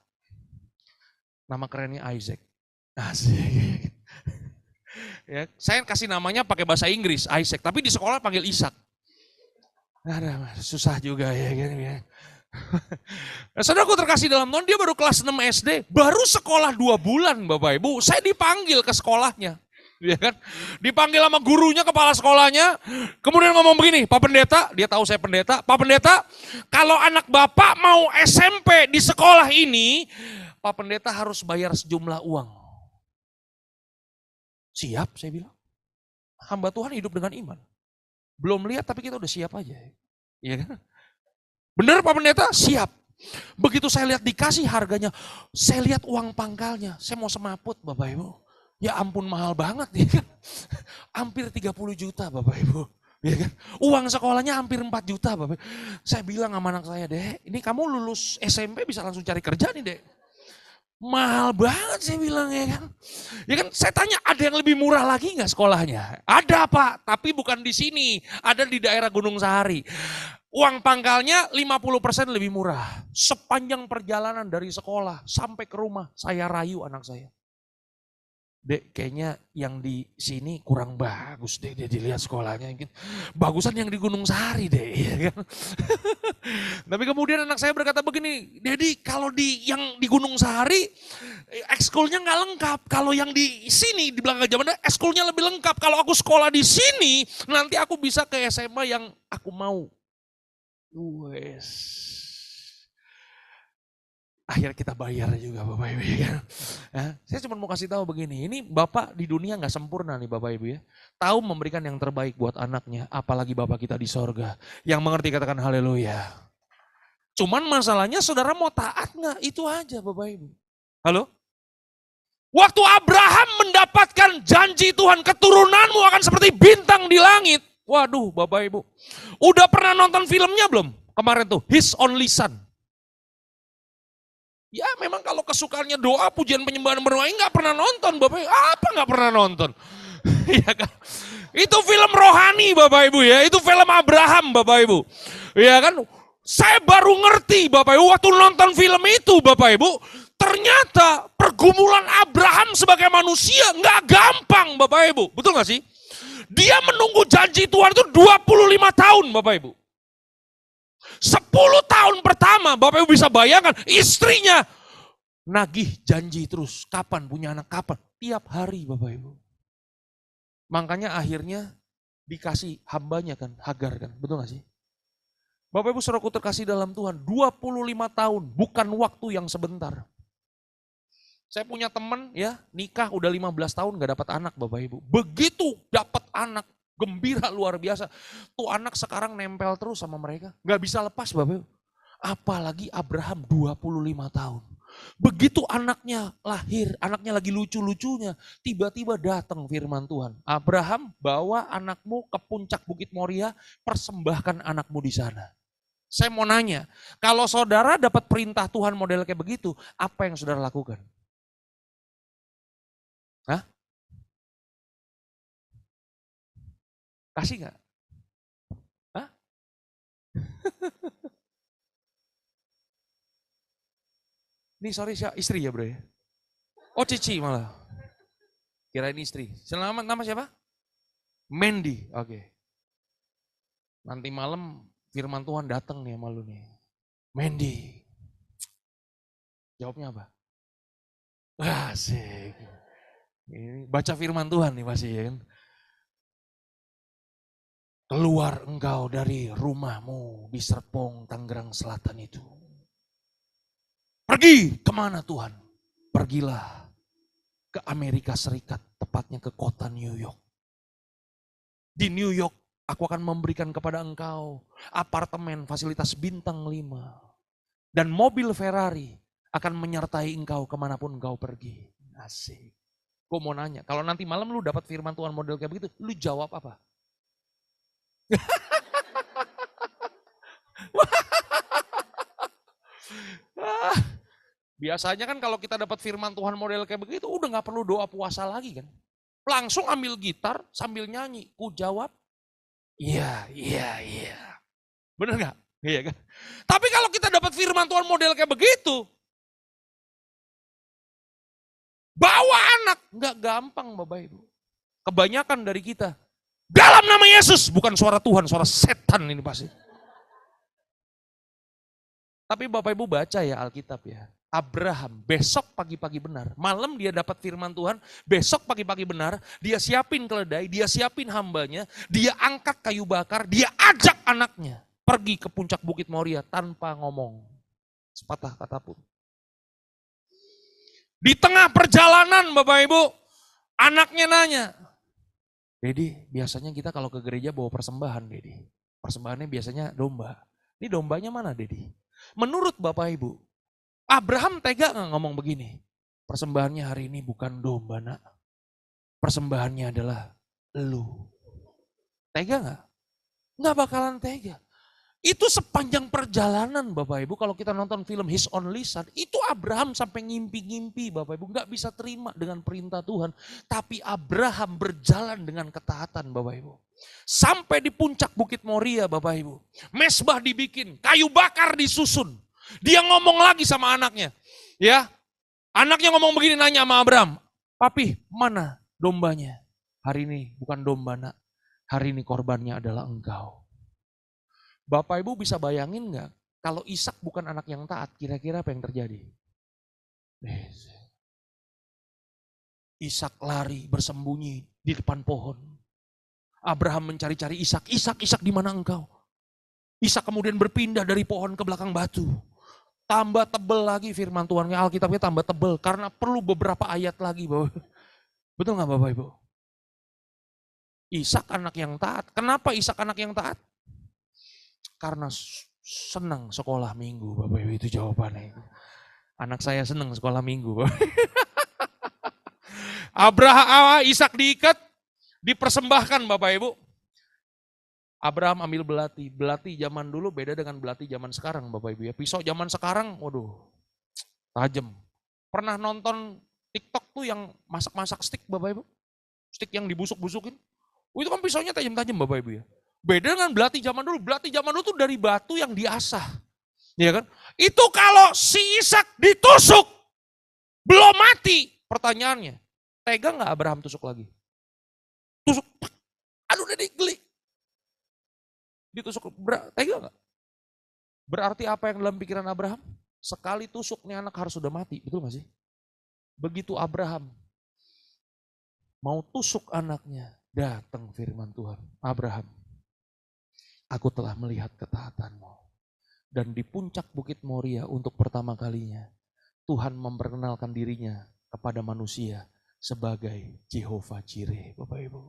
Speaker 1: Nama kerennya Isaac. Asik. Ya, saya kasih namanya pakai bahasa Inggris, Isaac. Tapi di sekolah panggil Ishak. Susah juga ya. Saudaraku terkasih dalam Tuhan, dia baru kelas 6 SD. Baru sekolah 2 bulan Bapak Ibu. Saya dipanggil ke sekolahnya. Ya kan? Dipanggil sama gurunya, kepala sekolahnya. Kemudian ngomong begini, Pak Pendeta, dia tahu saya pendeta. Pak Pendeta, kalau anak Bapak mau SMP di sekolah ini, Pak Pendeta harus bayar sejumlah uang. Siap saya bilang. Hamba Tuhan hidup dengan iman. Belum lihat tapi kita udah siap aja. Iya kan? Benar Pak Pendeta? Siap. Begitu saya lihat dikasih harganya, saya lihat uang pangkalnya, saya mau semaput Bapak Ibu. Ya ampun mahal banget ya kan. Hampir 30 juta Bapak Ibu. Ya kan? Uang sekolahnya hampir 4 juta Bapak Ibu. Saya bilang sama anak saya, Dek, ini kamu lulus SMP bisa langsung cari kerja nih Dek. Mahal banget saya bilang ya kan. Ya kan saya tanya ada yang lebih murah lagi nggak sekolahnya? Ada Pak, tapi bukan di sini. Ada di daerah Gunung Sahari. Uang pangkalnya 50% lebih murah. Sepanjang perjalanan dari sekolah sampai ke rumah saya rayu anak saya. Dek kayaknya yang di sini kurang bagus deh, dia dilihat sekolahnya. Bagusan yang di Gunung Sahari deh. Ya kan? Tapi kemudian anak saya berkata begini, Dedi kalau yang di Gunung Sahari ekskulnya nggak lengkap. Kalau yang di sini di belakang zaman ekskulnya lebih lengkap. Kalau aku sekolah di sini nanti aku bisa ke SMA yang aku mau. Wes. Akhirnya kita bayar juga Bapak Ibu ya. Saya cuma mau kasih tahu begini, ini Bapak di dunia nggak sempurna nih Bapak Ibu ya. Tahu memberikan yang terbaik buat anaknya, apalagi Bapak kita di sorga. Yang mengerti katakan haleluya. Cuman masalahnya saudara mau taat nggak? Itu aja Bapak Ibu. Halo? Waktu Abraham mendapatkan janji Tuhan, keturunanmu akan seperti bintang di langit. Waduh Bapak Ibu. Udah pernah nonton filmnya belum? Kemarin tuh, His Only Son. Ya memang kalau kesukaannya doa, pujian, penyembahan, berdoa, nggak pernah nonton Bapak Ibu. Apa nggak pernah nonton? Ya kan? Itu film rohani Bapak Ibu ya, itu film Abraham Bapak Ibu. Ya kan? Saya baru ngerti Bapak Ibu, waktu nonton film itu Bapak Ibu, ternyata pergumulan Abraham sebagai manusia nggak gampang Bapak Ibu. Betul nggak sih? Dia menunggu janji Tuhan itu 25 tahun Bapak Ibu. 10 tahun pertama Bapak Ibu bisa bayangkan istrinya nagih janji terus. Kapan punya anak, kapan? Tiap hari Bapak Ibu. Makanya akhirnya dikasih hambanya kan, Hagar kan. Betul gak sih? Bapak Ibu saudaraku terkasih dalam Tuhan, 25 tahun bukan waktu yang sebentar. Saya punya teman ya, nikah udah 15 tahun gak dapat anak Bapak Ibu. Begitu dapat anak, gembira luar biasa. Tuh anak sekarang nempel terus sama mereka. Gak bisa lepas Bapak Ibu. Apalagi Abraham 25 tahun. Begitu anaknya lahir, anaknya lagi lucu-lucunya. Tiba-tiba datang firman Tuhan. Abraham bawa anakmu ke puncak Bukit Moria, persembahkan anakmu di sana. Saya mau nanya, kalau saudara dapat perintah Tuhan model kayak begitu, apa yang saudara lakukan? Hah? Kasih gak? Hah? Ini sorry istri ya bro ya? Oh Cici malah. Kirain istri. Selamat, nama siapa? Mandy, oke. Nanti malam firman Tuhan datang nih sama lu nih. Mandy. Jawabnya apa? Asik. Ini baca firman Tuhan nih pasti ya kan. Keluar engkau dari rumahmu di Serpong, Tangerang Selatan itu. Pergi kemana Tuhan? Pergilah ke Amerika Serikat, tepatnya ke kota New York. Di New York aku akan memberikan kepada engkau apartemen fasilitas bintang 5. Dan mobil Ferrari akan menyertai engkau kemanapun engkau pergi. Asik. Gue mau nanya, kalau nanti malam lu dapat firman Tuhan model kayak begitu, lu jawab apa? Biasanya kan kalau kita dapat firman Tuhan model kayak begitu, udah gak perlu doa puasa lagi kan. Langsung ambil gitar sambil nyanyi, ku jawab, iya. Bener gak? Iya kan? Tapi kalau kita dapat firman Tuhan model kayak begitu, bawa anak, gak gampang Bapak Ibu. Kebanyakan dari kita, dalam nama Yesus, bukan suara Tuhan, suara setan ini pasti. Tapi Bapak Ibu baca ya Alkitab ya. Abraham besok pagi-pagi benar. Malam dia dapat firman Tuhan, besok pagi-pagi benar. Dia siapin keledai, dia siapin hambanya. Dia angkat kayu bakar, dia ajak anaknya pergi ke puncak Bukit Moria tanpa ngomong sepatah kata pun. Di tengah perjalanan Bapak Ibu, Anaknya nanya, Dedi, biasanya kita kalau ke gereja bawa persembahan, Dedi. Persembahannya biasanya domba. Ini dombanya mana, Dedi? Menurut Bapak Ibu, Abraham tega nggak ngomong begini? Persembahannya hari ini bukan domba, nak. Persembahannya adalah elu. Tega nggak? Nggak bakalan tega. Itu sepanjang perjalanan Bapak Ibu, kalau kita nonton film His Only Son, itu Abraham sampai ngimpi-ngimpi Bapak Ibu, nggak bisa terima dengan perintah Tuhan. Tapi Abraham berjalan dengan ketaatan Bapak Ibu. Sampai di puncak Bukit Moria Bapak Ibu. Mesbah dibikin, kayu bakar disusun. Dia ngomong lagi sama anaknya. Ya, anaknya ngomong begini, nanya sama Abraham, Papi, mana dombanya? Hari ini bukan domba, nak. Hari ini korbannya adalah engkau. Bapak Ibu bisa bayangin nggak, kalau Ishak bukan anak yang taat, kira-kira apa yang terjadi? Ishak lari bersembunyi di depan pohon. Abraham mencari-cari Ishak. Ishak di mana engkau? Ishak kemudian berpindah dari pohon ke belakang batu. Tambah tebel lagi firman Tuhan, Alkitabnya tambah tebel karena perlu beberapa ayat lagi. Betul nggak Bapak Ibu? Ishak anak yang taat. Kenapa Ishak anak yang taat? Karena senang sekolah minggu, Bapak Ibu, itu jawabannya. Anak saya senang sekolah minggu. Abraham, Ishak diikat, dipersembahkan Bapak Ibu. Abraham ambil belati. Belati zaman dulu beda dengan belati zaman sekarang Bapak Ibu ya. Pisau zaman sekarang, waduh, tajam. Pernah nonton TikTok tuh yang masak-masak stik Bapak Ibu? Stik yang dibusuk-busukin. Itu kan pisaunya tajam-tajam Bapak Ibu ya. Beda dengan belati zaman dulu. Belati zaman dulu tuh dari batu yang diasah. Ya kan? Itu kalau si Ishak ditusuk, belum mati. Pertanyaannya, tega nggak Abraham tusuk lagi? Tusuk, aduh udah geli. Ditusuk, tega nggak? Berarti apa yang dalam pikiran Abraham? Sekali tusuk nih anak harus sudah mati, betul nggak sih? Begitu Abraham mau tusuk anaknya, datang firman Tuhan, Abraham, aku telah melihat ketaatanmu. Dan di puncak Bukit Moria untuk pertama kalinya, Tuhan memperkenalkan dirinya kepada manusia sebagai Jehovah Jireh, Bapak Ibu.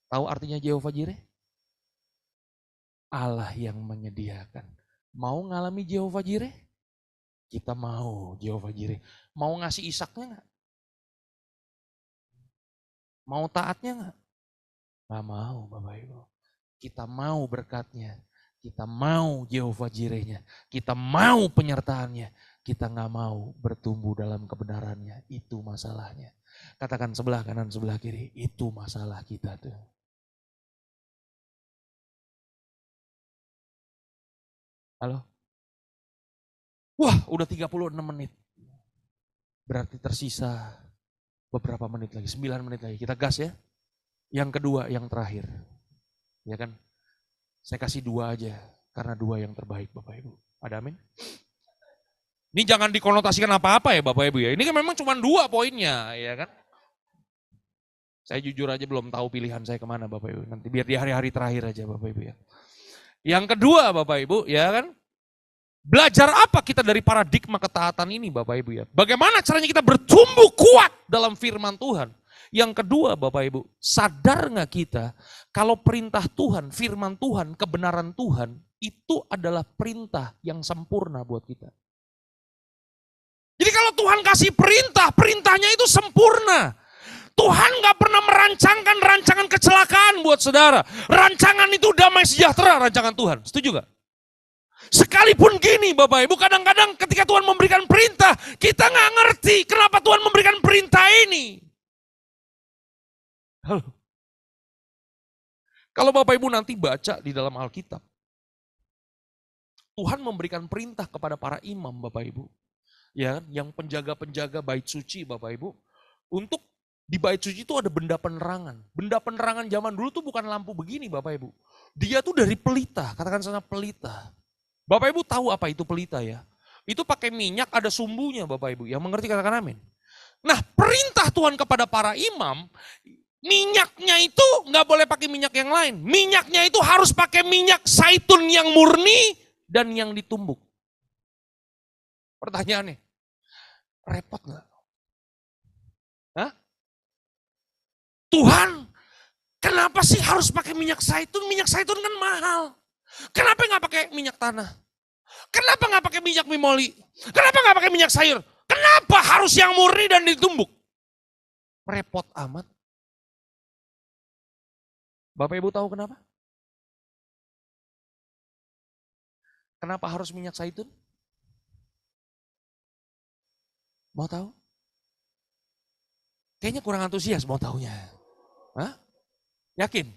Speaker 1: Tahu artinya Jehovah Jireh? Allah yang menyediakan. Mau ngalami Jehovah Jireh? Kita mau Jehovah Jireh. Mau ngasih Ishaknya nggak? Mau taatnya nggak? Nggak mau Bapak Ibu. Kita mau berkatnya. Kita mau Jehovah Jirehnya. Kita mau penyertaannya. Kita nggak mau bertumbuh dalam kebenarannya. Itu masalahnya. Katakan sebelah kanan, sebelah kiri. Itu masalah kita tuh. Halo? Wah, udah 36 menit. Berarti tersisa beberapa menit lagi, 9 menit lagi. Kita gas ya. Yang kedua, yang terakhir. Ya kan? Saya kasih 2 aja, karena 2 yang terbaik Bapak Ibu. Ada amin? Ini jangan dikonotasikan apa-apa ya Bapak Ibu ya. Ini kan memang cuma 2 poinnya, ya kan? Saya jujur aja belum tahu pilihan saya kemana Bapak Ibu. Nanti biar di hari-hari terakhir aja Bapak Ibu ya. Yang kedua Bapak Ibu, ya kan? Belajar apa kita dari paradigma ketaatan ini Bapak Ibu ya? Bagaimana caranya kita bertumbuh kuat dalam firman Tuhan? Yang kedua Bapak Ibu, sadar nggak kita kalau perintah Tuhan, firman Tuhan, kebenaran Tuhan itu adalah perintah yang sempurna buat kita. Jadi kalau Tuhan kasih perintah, perintahnya itu sempurna. Tuhan nggak pernah merancangkan rancangan kecelakaan buat saudara. Rancangan itu damai sejahtera, rancangan Tuhan. Setuju gak? Sekalipun gini Bapak Ibu, kadang-kadang ketika Tuhan memberikan perintah, kita nggak ngerti kenapa Tuhan memberikan perintah ini. Halo. Kalau Bapak Ibu nanti baca di dalam Alkitab, Tuhan memberikan perintah kepada para imam Bapak Ibu, ya kan, yang penjaga-penjaga bait suci Bapak Ibu, untuk di bait suci itu ada benda penerangan. Benda penerangan zaman dulu tuh bukan lampu begini Bapak Ibu. Dia tuh dari pelita, katakan sana pelita. Bapak Ibu tahu apa itu pelita ya? Itu pakai minyak, ada sumbunya Bapak Ibu. Yang mengerti katakan amin. Nah perintah Tuhan kepada para imam, minyaknya itu nggak boleh pakai minyak yang lain. Minyaknya itu harus pakai minyak zaitun yang murni dan yang ditumbuk. Pertanyaannya, repot nggak? Hah? Tuhan, kenapa sih harus pakai minyak zaitun? Minyak zaitun kan mahal. Kenapa nggak pakai minyak tanah? Kenapa nggak pakai minyak mimoli? Kenapa nggak pakai minyak sayur? Kenapa harus yang murni dan ditumbuk? Repot amat. Bapak Ibu tahu kenapa? Kenapa harus minyak zaitun? Mau tahu? Kayaknya kurang antusias mau tahunya. Hah? Yakin?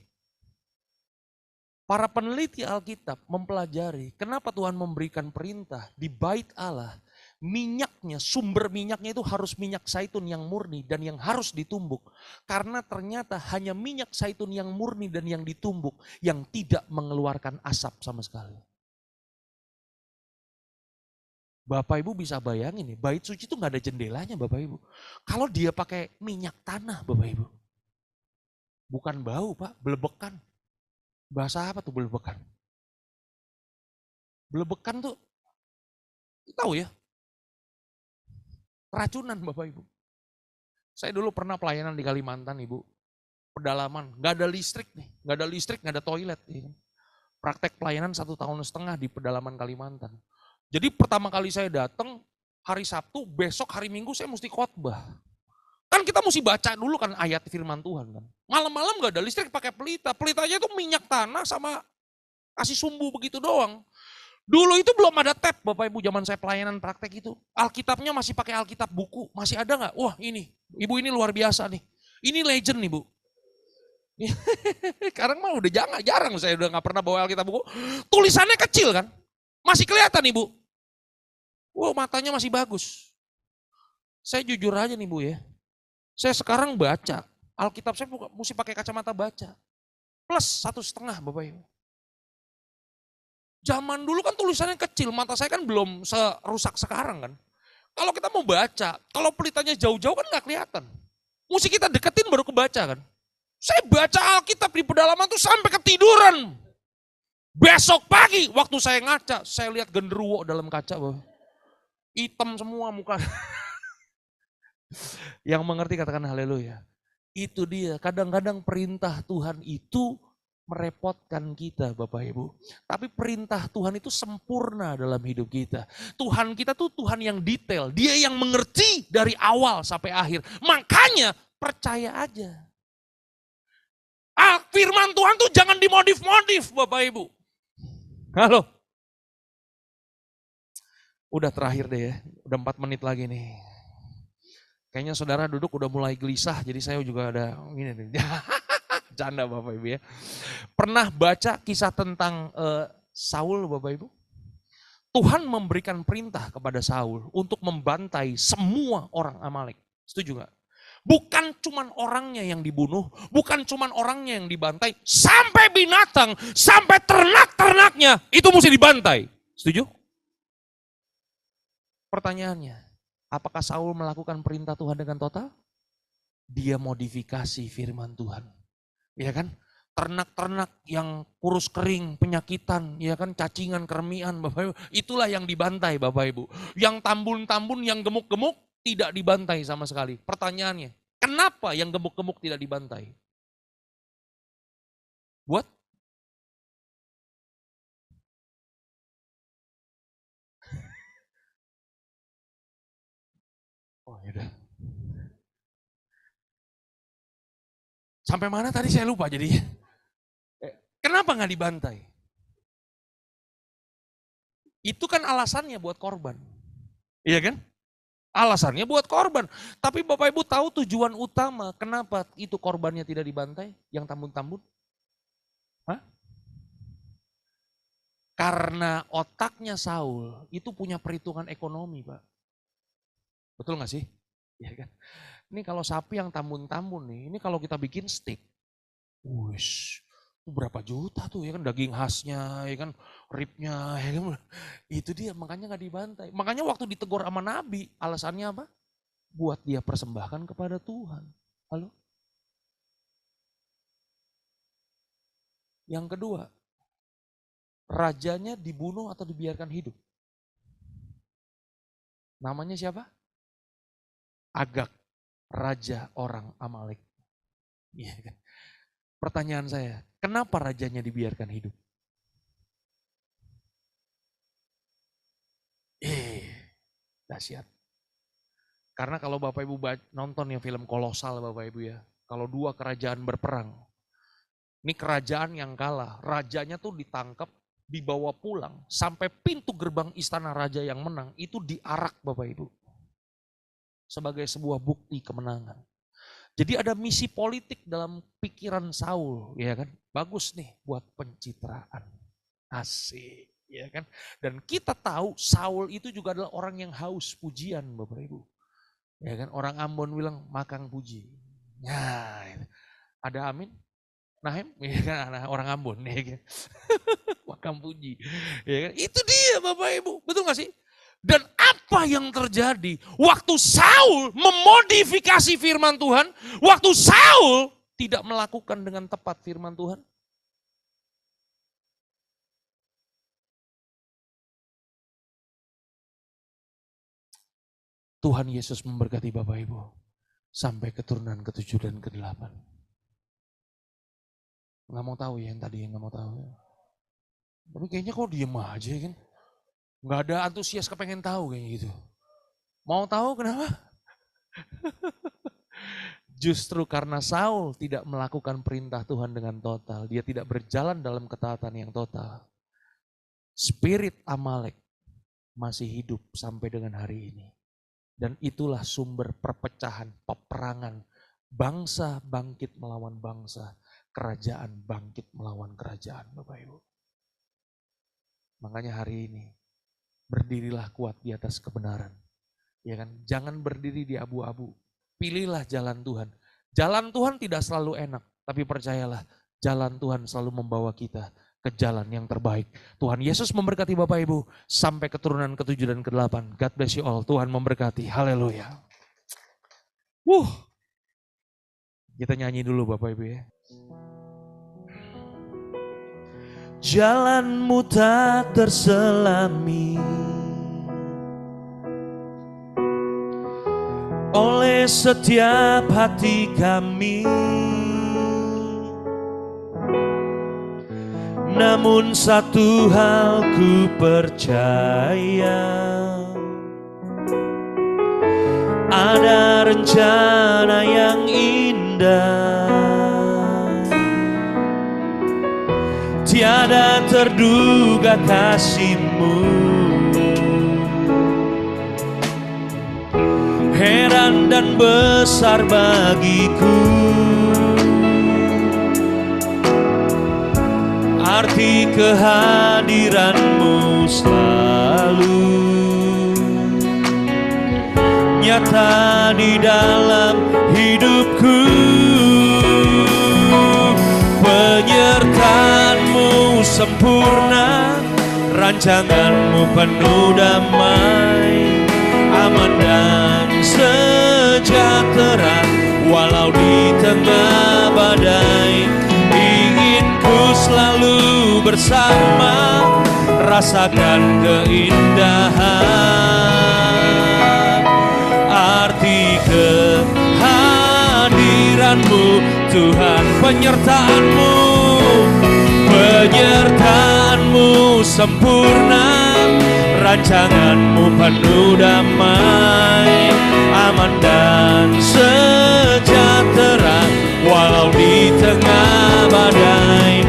Speaker 1: Para peneliti Alkitab mempelajari kenapa Tuhan memberikan perintah di bait Allah. Minyaknya, sumber minyaknya itu harus minyak zaitun yang murni dan yang harus ditumbuk. Karena ternyata hanya minyak zaitun yang murni dan yang ditumbuk yang tidak mengeluarkan asap sama sekali. Bapak Ibu bisa bayangin nih, bait suci itu gak ada jendelanya Bapak Ibu. Kalau dia pakai minyak tanah Bapak Ibu. Bukan bau Pak, belebekan. Bahasa apa tuh belebekan? Belebekan tuh, tahu ya, racunan Bapak Ibu. Saya dulu pernah pelayanan di Kalimantan Ibu, pedalaman, gak ada listrik nih, gak ada toilet. Ya. Praktek pelayanan 1,5 tahun di pedalaman Kalimantan. Jadi pertama kali saya datang, hari Sabtu, besok hari Minggu saya mesti khotbah. Kan kita mesti baca dulu kan ayat firman Tuhan kan. Malam-malam gak ada listrik pakai pelita, pelitanya itu minyak tanah sama kasih sumbu begitu doang. Dulu itu belum ada tab Bapak Ibu zaman saya pelayanan praktek itu. Alkitabnya masih pakai Alkitab buku. Masih ada nggak? Wah ini, Ibu ini luar biasa nih. Ini legend nih Bu. Sekarang mah udah jarang saya udah nggak pernah bawa Alkitab buku. Tulisannya kecil kan. Masih kelihatan Ibu. Wow matanya masih bagus. Saya jujur aja nih Bu ya. Saya sekarang baca. Alkitab saya mesti pakai kacamata baca. Plus 1,5 Bapak Ibu. Zaman dulu kan tulisannya kecil, mata saya kan belum serusak sekarang kan. Kalau kita mau baca, kalau pelitanya jauh-jauh kan nggak kelihatan. Mesti kita deketin baru kebaca kan. Saya baca Alkitab di pedalaman tuh sampai ketiduran. Besok pagi waktu saya ngaca, saya lihat genderuwo dalam kaca. Hitam semua muka. Yang mengerti katakan haleluya. Itu dia, kadang-kadang perintah Tuhan itu merepotkan kita Bapak Ibu. Tapi perintah Tuhan itu sempurna dalam hidup kita. Tuhan kita tuh Tuhan yang detail. Dia yang mengerti dari awal sampai akhir. Makanya percaya aja. Firman Tuhan tuh jangan dimodif-modif Bapak Ibu. Halo. Udah terakhir deh ya. Udah 4 menit lagi nih. Kayaknya saudara duduk udah mulai gelisah. Jadi saya juga ada gini nih. Canda Bapak Ibu ya. Pernah baca kisah tentang Saul Bapak Ibu? Tuhan memberikan perintah kepada Saul untuk membantai semua orang Amalek. Setuju gak? Bukan cuman orangnya yang dibunuh, bukan cuman orangnya yang dibantai, sampai binatang, sampai ternak-ternaknya itu mesti dibantai. Setuju? Pertanyaannya, apakah Saul melakukan perintah Tuhan dengan total? Dia modifikasi firman Tuhan. Ya kan? Ternak-ternak yang kurus kering, penyakitan, ya kan, cacingan, kermian, Bapak Ibu, itulah yang dibantai Bapak Ibu. Yang tambun-tambun, yang gemuk-gemuk tidak dibantai sama sekali. Pertanyaannya, kenapa yang gemuk-gemuk tidak dibantai? Buat? Oh yaudah. Sampai mana tadi saya lupa jadi. Kenapa nggak dibantai? Itu kan alasannya buat korban. Iya kan? Alasannya buat korban. Tapi Bapak Ibu tahu tujuan utama kenapa itu korbannya tidak dibantai? Yang tambun-tambun? Hah? Karena otaknya Saul itu punya perhitungan ekonomi Pak. Betul gak sih? Ya kan? Ini kalau sapi yang tambun-tambun nih, ini kalau kita bikin steak. Wush, berapa juta tuh ya kan daging khasnya, ya kan ribnya, ya kan. Itu dia makanya gak dibantai. Makanya waktu ditegur sama Nabi, alasannya apa? Buat dia persembahkan kepada Tuhan. Halo? Yang kedua, rajanya dibunuh atau dibiarkan hidup? Namanya siapa? Agag, raja orang Amalek. Iya kan? Pertanyaan saya, kenapa rajanya dibiarkan hidup? Dahsyat. Karena kalau Bapak Ibu nonton yang film kolosal Bapak Ibu ya, kalau dua kerajaan berperang, ini kerajaan yang kalah, rajanya tuh ditangkap, dibawa pulang, sampai pintu gerbang istana raja yang menang, itu diarak Bapak Ibu. Sebagai sebuah bukti kemenangan. Jadi ada misi politik dalam pikiran Saul, ya kan? Bagus nih buat pencitraan. Asik, ya kan? Dan kita tahu Saul itu juga adalah orang yang haus pujian Bapak Ibu. Ya kan, orang Ambon bilang makang puji. Ya, ada amin. Nahem, ya kan, orang Ambon, ya kan. Makang puji. Ya kan? Itu dia Bapak Ibu, betul gak sih? Dan apa yang terjadi? Waktu Saul memodifikasi firman Tuhan, waktu Saul tidak melakukan dengan tepat firman Tuhan. Tuhan Yesus memberkati Bapak Ibu sampai keturunan ke-7 dan ke-8. Nggak mau tahu ya yang tadi, yang nggak mau tahu. Tapi kayaknya kok diem aja kan? Nggak ada antusias kepengen tahu kayaknya gitu. Mau tahu kenapa? Justru karena Saul tidak melakukan perintah Tuhan dengan total, dia tidak berjalan dalam ketaatan yang total. Spirit Amalek masih hidup sampai dengan hari ini. Dan itulah sumber perpecahan, peperangan. Bangsa bangkit melawan bangsa, kerajaan bangkit melawan kerajaan, Bapak Ibu. Makanya hari ini, berdirilah kuat di atas kebenaran. Ya kan? Jangan berdiri di abu-abu. Pilihlah jalan Tuhan. Jalan Tuhan tidak selalu enak, tapi percayalah, jalan Tuhan selalu membawa kita ke jalan yang terbaik. Tuhan Yesus memberkati Bapak Ibu sampai keturunan ke-7 dan ke-8. God bless you all. Tuhan memberkati. Haleluya. Kita nyanyi dulu Bapak Ibu ya. Jalanmu tak terselami oleh setiap hati kami. Namun satu hal ku percaya, ada rencana yang indah, tiada terduga kasih-Mu. Heran dan besar bagiku arti kehadiran-Mu selalu nyata di dalam hidupku. Penyertaan-Mu sempurna, rancangan-Mu penuh damai, aman dan sejahtera walau di tengah badai. Ingin ku selalu bersama, rasakan keindahan arti kehadiran-Mu Tuhan. Penyertaan-Mu sempurna, rancangan-Mu penuh damai, aman dan sejahtera walau di tengah badai.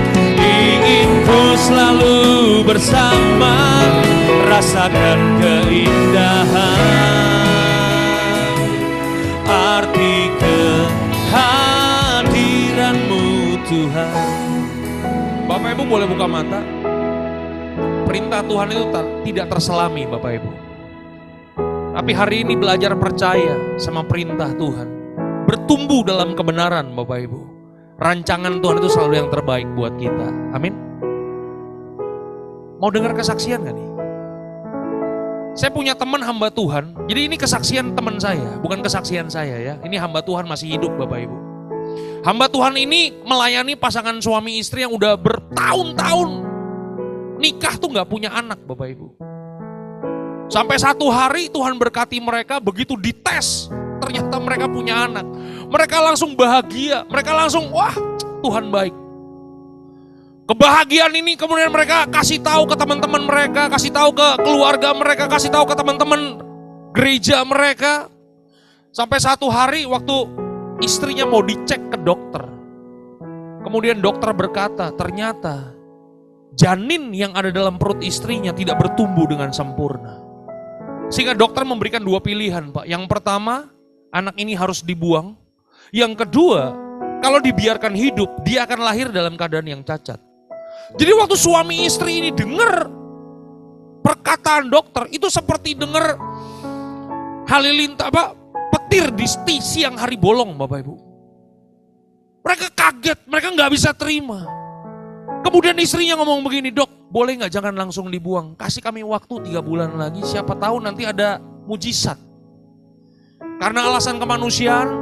Speaker 1: Ingin ku selalu bersama, rasakan keindahan arti kehadiran-Mu Tuhan. Bapak Ibu boleh buka mata. Perintah Tuhan itu tidak terselami Bapak Ibu. Tapi hari ini belajar percaya sama perintah Tuhan. Bertumbuh dalam kebenaran Bapak Ibu. Rancangan Tuhan itu selalu yang terbaik buat kita. Amin. Mau dengar kesaksian gak nih? Saya punya teman hamba Tuhan. Jadi ini kesaksian teman saya, bukan kesaksian saya ya. Ini hamba Tuhan masih hidup Bapak Ibu. Hamba Tuhan ini melayani pasangan suami istri yang udah bertahun-tahun nikah tuh gak punya anak Bapak Ibu. Sampai satu hari Tuhan berkati mereka, begitu dites ternyata mereka punya anak. Mereka langsung bahagia, mereka langsung wah Tuhan baik. Kebahagiaan ini kemudian mereka kasih tahu ke teman-teman mereka, kasih tahu ke keluarga mereka, kasih tahu ke teman-teman gereja mereka. Sampai satu hari waktu istrinya mau dicek ke dokter. Kemudian dokter berkata, ternyata janin yang ada dalam perut istrinya tidak bertumbuh dengan sempurna. Sehingga dokter memberikan dua pilihan, Pak. Yang pertama, anak ini harus dibuang. Yang kedua, kalau dibiarkan hidup, dia akan lahir dalam keadaan yang cacat. Jadi waktu suami istri ini dengar perkataan dokter, itu seperti dengar halilintar, petir di siang hari bolong, Bapak Ibu. Mereka kaget, mereka nggak bisa terima. Kemudian istrinya ngomong begini, dok, boleh nggak jangan langsung dibuang, kasih kami waktu 3 bulan lagi, siapa tahu nanti ada mujizat. Karena alasan kemanusiaan,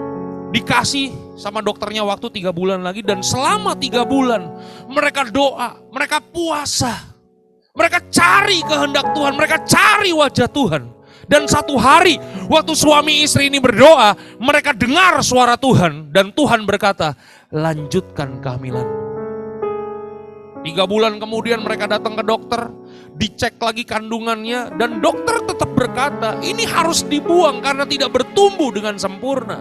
Speaker 1: dikasih sama dokternya waktu 3 bulan lagi, dan selama 3 bulan mereka doa, mereka puasa, mereka cari kehendak Tuhan, mereka cari wajah Tuhan. Dan satu hari waktu suami istri ini berdoa, mereka dengar suara Tuhan dan Tuhan berkata, lanjutkan kehamilan. 3 bulan kemudian mereka datang ke dokter, dicek lagi kandungannya, dan dokter tetap berkata, ini harus dibuang karena tidak bertumbuh dengan sempurna.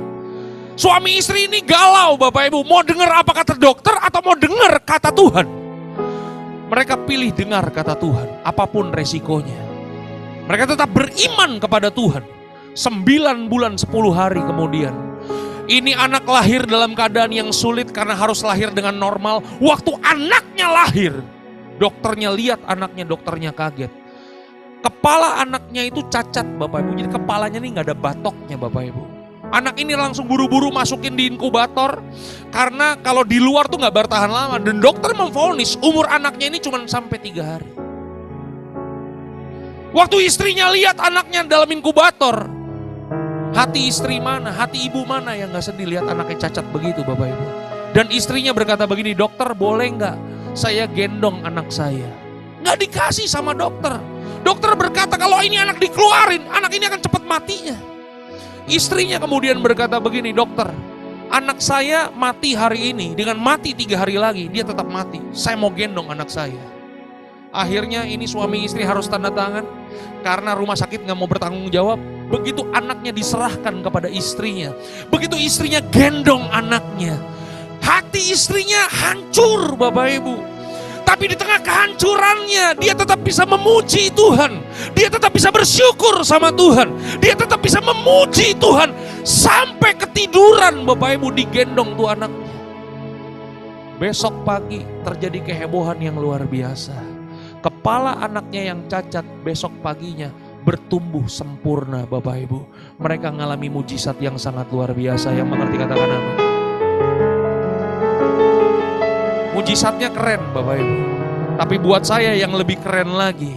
Speaker 1: Suami istri ini galau, Bapak Ibu, mau dengar apa kata dokter atau mau dengar kata Tuhan? Mereka pilih dengar kata Tuhan, apapun resikonya. Mereka tetap beriman kepada Tuhan. 9 bulan 10 hari kemudian, ini anak lahir dalam keadaan yang sulit karena harus lahir dengan normal. Waktu anaknya lahir, dokternya lihat anaknya, dokternya kaget. Kepala anaknya itu cacat, Bapak Ibu. Jadi kepalanya ini gak ada batoknya, Bapak Ibu. Anak ini langsung buru-buru masukin di inkubator, karena kalau di luar tuh gak bertahan lama. Dan dokter memvonis umur anaknya ini cuma sampai 3 hari. Waktu istrinya lihat anaknya dalam inkubator, hati istri mana, hati ibu mana yang gak sedih lihat anaknya cacat begitu, Bapak Ibu. Dan istrinya berkata begini, dokter boleh gak saya gendong anak saya? Gak dikasih sama dokter. Dokter berkata kalau ini anak dikeluarin, anak ini akan cepat matinya. Istrinya kemudian berkata begini, dokter, anak saya mati hari ini, dengan mati 3 hari lagi, dia tetap mati. Saya mau gendong anak saya. Akhirnya ini suami istri harus tanda tangan, karena rumah sakit gak mau bertanggung jawab. Begitu anaknya diserahkan kepada istrinya, begitu istrinya gendong anaknya, hati istrinya hancur, Bapak Ibu. Tapi di tengah kehancurannya, dia tetap bisa memuji Tuhan. Dia tetap bisa bersyukur sama Tuhan. Dia tetap bisa memuji Tuhan. Sampai ketiduran, Bapak Ibu, digendong tuh anaknya. Besok pagi terjadi kehebohan yang luar biasa. Kepala anaknya yang cacat besok paginya bertumbuh sempurna, Bapak Ibu. Mereka mengalami mujizat yang sangat luar biasa. Yang mengerti katakan amin. Mujizatnya keren, Bapak Ibu. Tapi buat saya yang lebih keren lagi,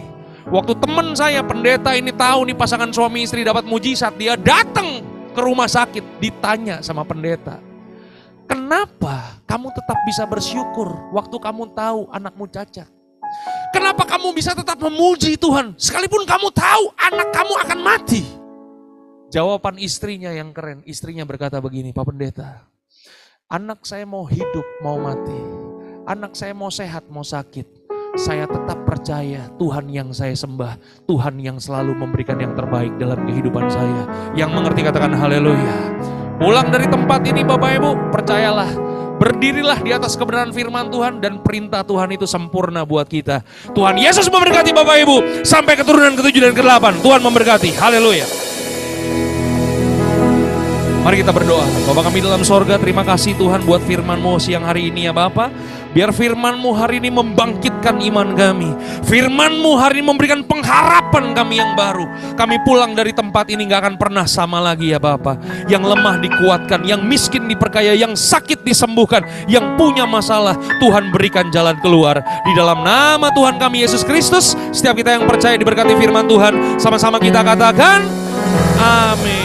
Speaker 1: waktu teman saya pendeta ini tahu nih pasangan suami istri dapat mujizat, dia datang ke rumah sakit, ditanya sama pendeta, kenapa kamu tetap bisa bersyukur waktu kamu tahu anakmu cacat? Kenapa kamu bisa tetap memuji Tuhan sekalipun kamu tahu anak kamu akan mati? Jawaban istrinya yang keren. Istrinya berkata begini, Pak Pendeta, anak saya mau hidup mau mati, anak saya mau sehat mau sakit, saya tetap percaya Tuhan yang saya sembah, Tuhan yang selalu memberikan yang terbaik dalam kehidupan saya. Yang mengerti katakan haleluya. Pulang dari tempat ini Bapak Ibu, percayalah, berdirilah di atas kebenaran firman Tuhan, dan perintah Tuhan itu sempurna buat kita. Tuhan Yesus memberkati Bapak Ibu sampai keturunan ke-7 dan ke-8. Tuhan memberkati. Haleluya. Mari kita berdoa. Bapa kami dalam sorga, terima kasih Tuhan buat firman-Mu siang hari ini ya Bapa. Biar firman-Mu hari ini membangkitkan iman kami. Firman-Mu hari ini memberikan pengharapan kami yang baru. Kami pulang dari tempat ini gak akan pernah sama lagi ya Bapa. Yang lemah dikuatkan, yang miskin diperkaya, yang sakit disembuhkan, yang punya masalah Tuhan berikan jalan keluar. Di dalam nama Tuhan kami Yesus Kristus, setiap kita yang percaya diberkati firman Tuhan, sama-sama kita katakan amin.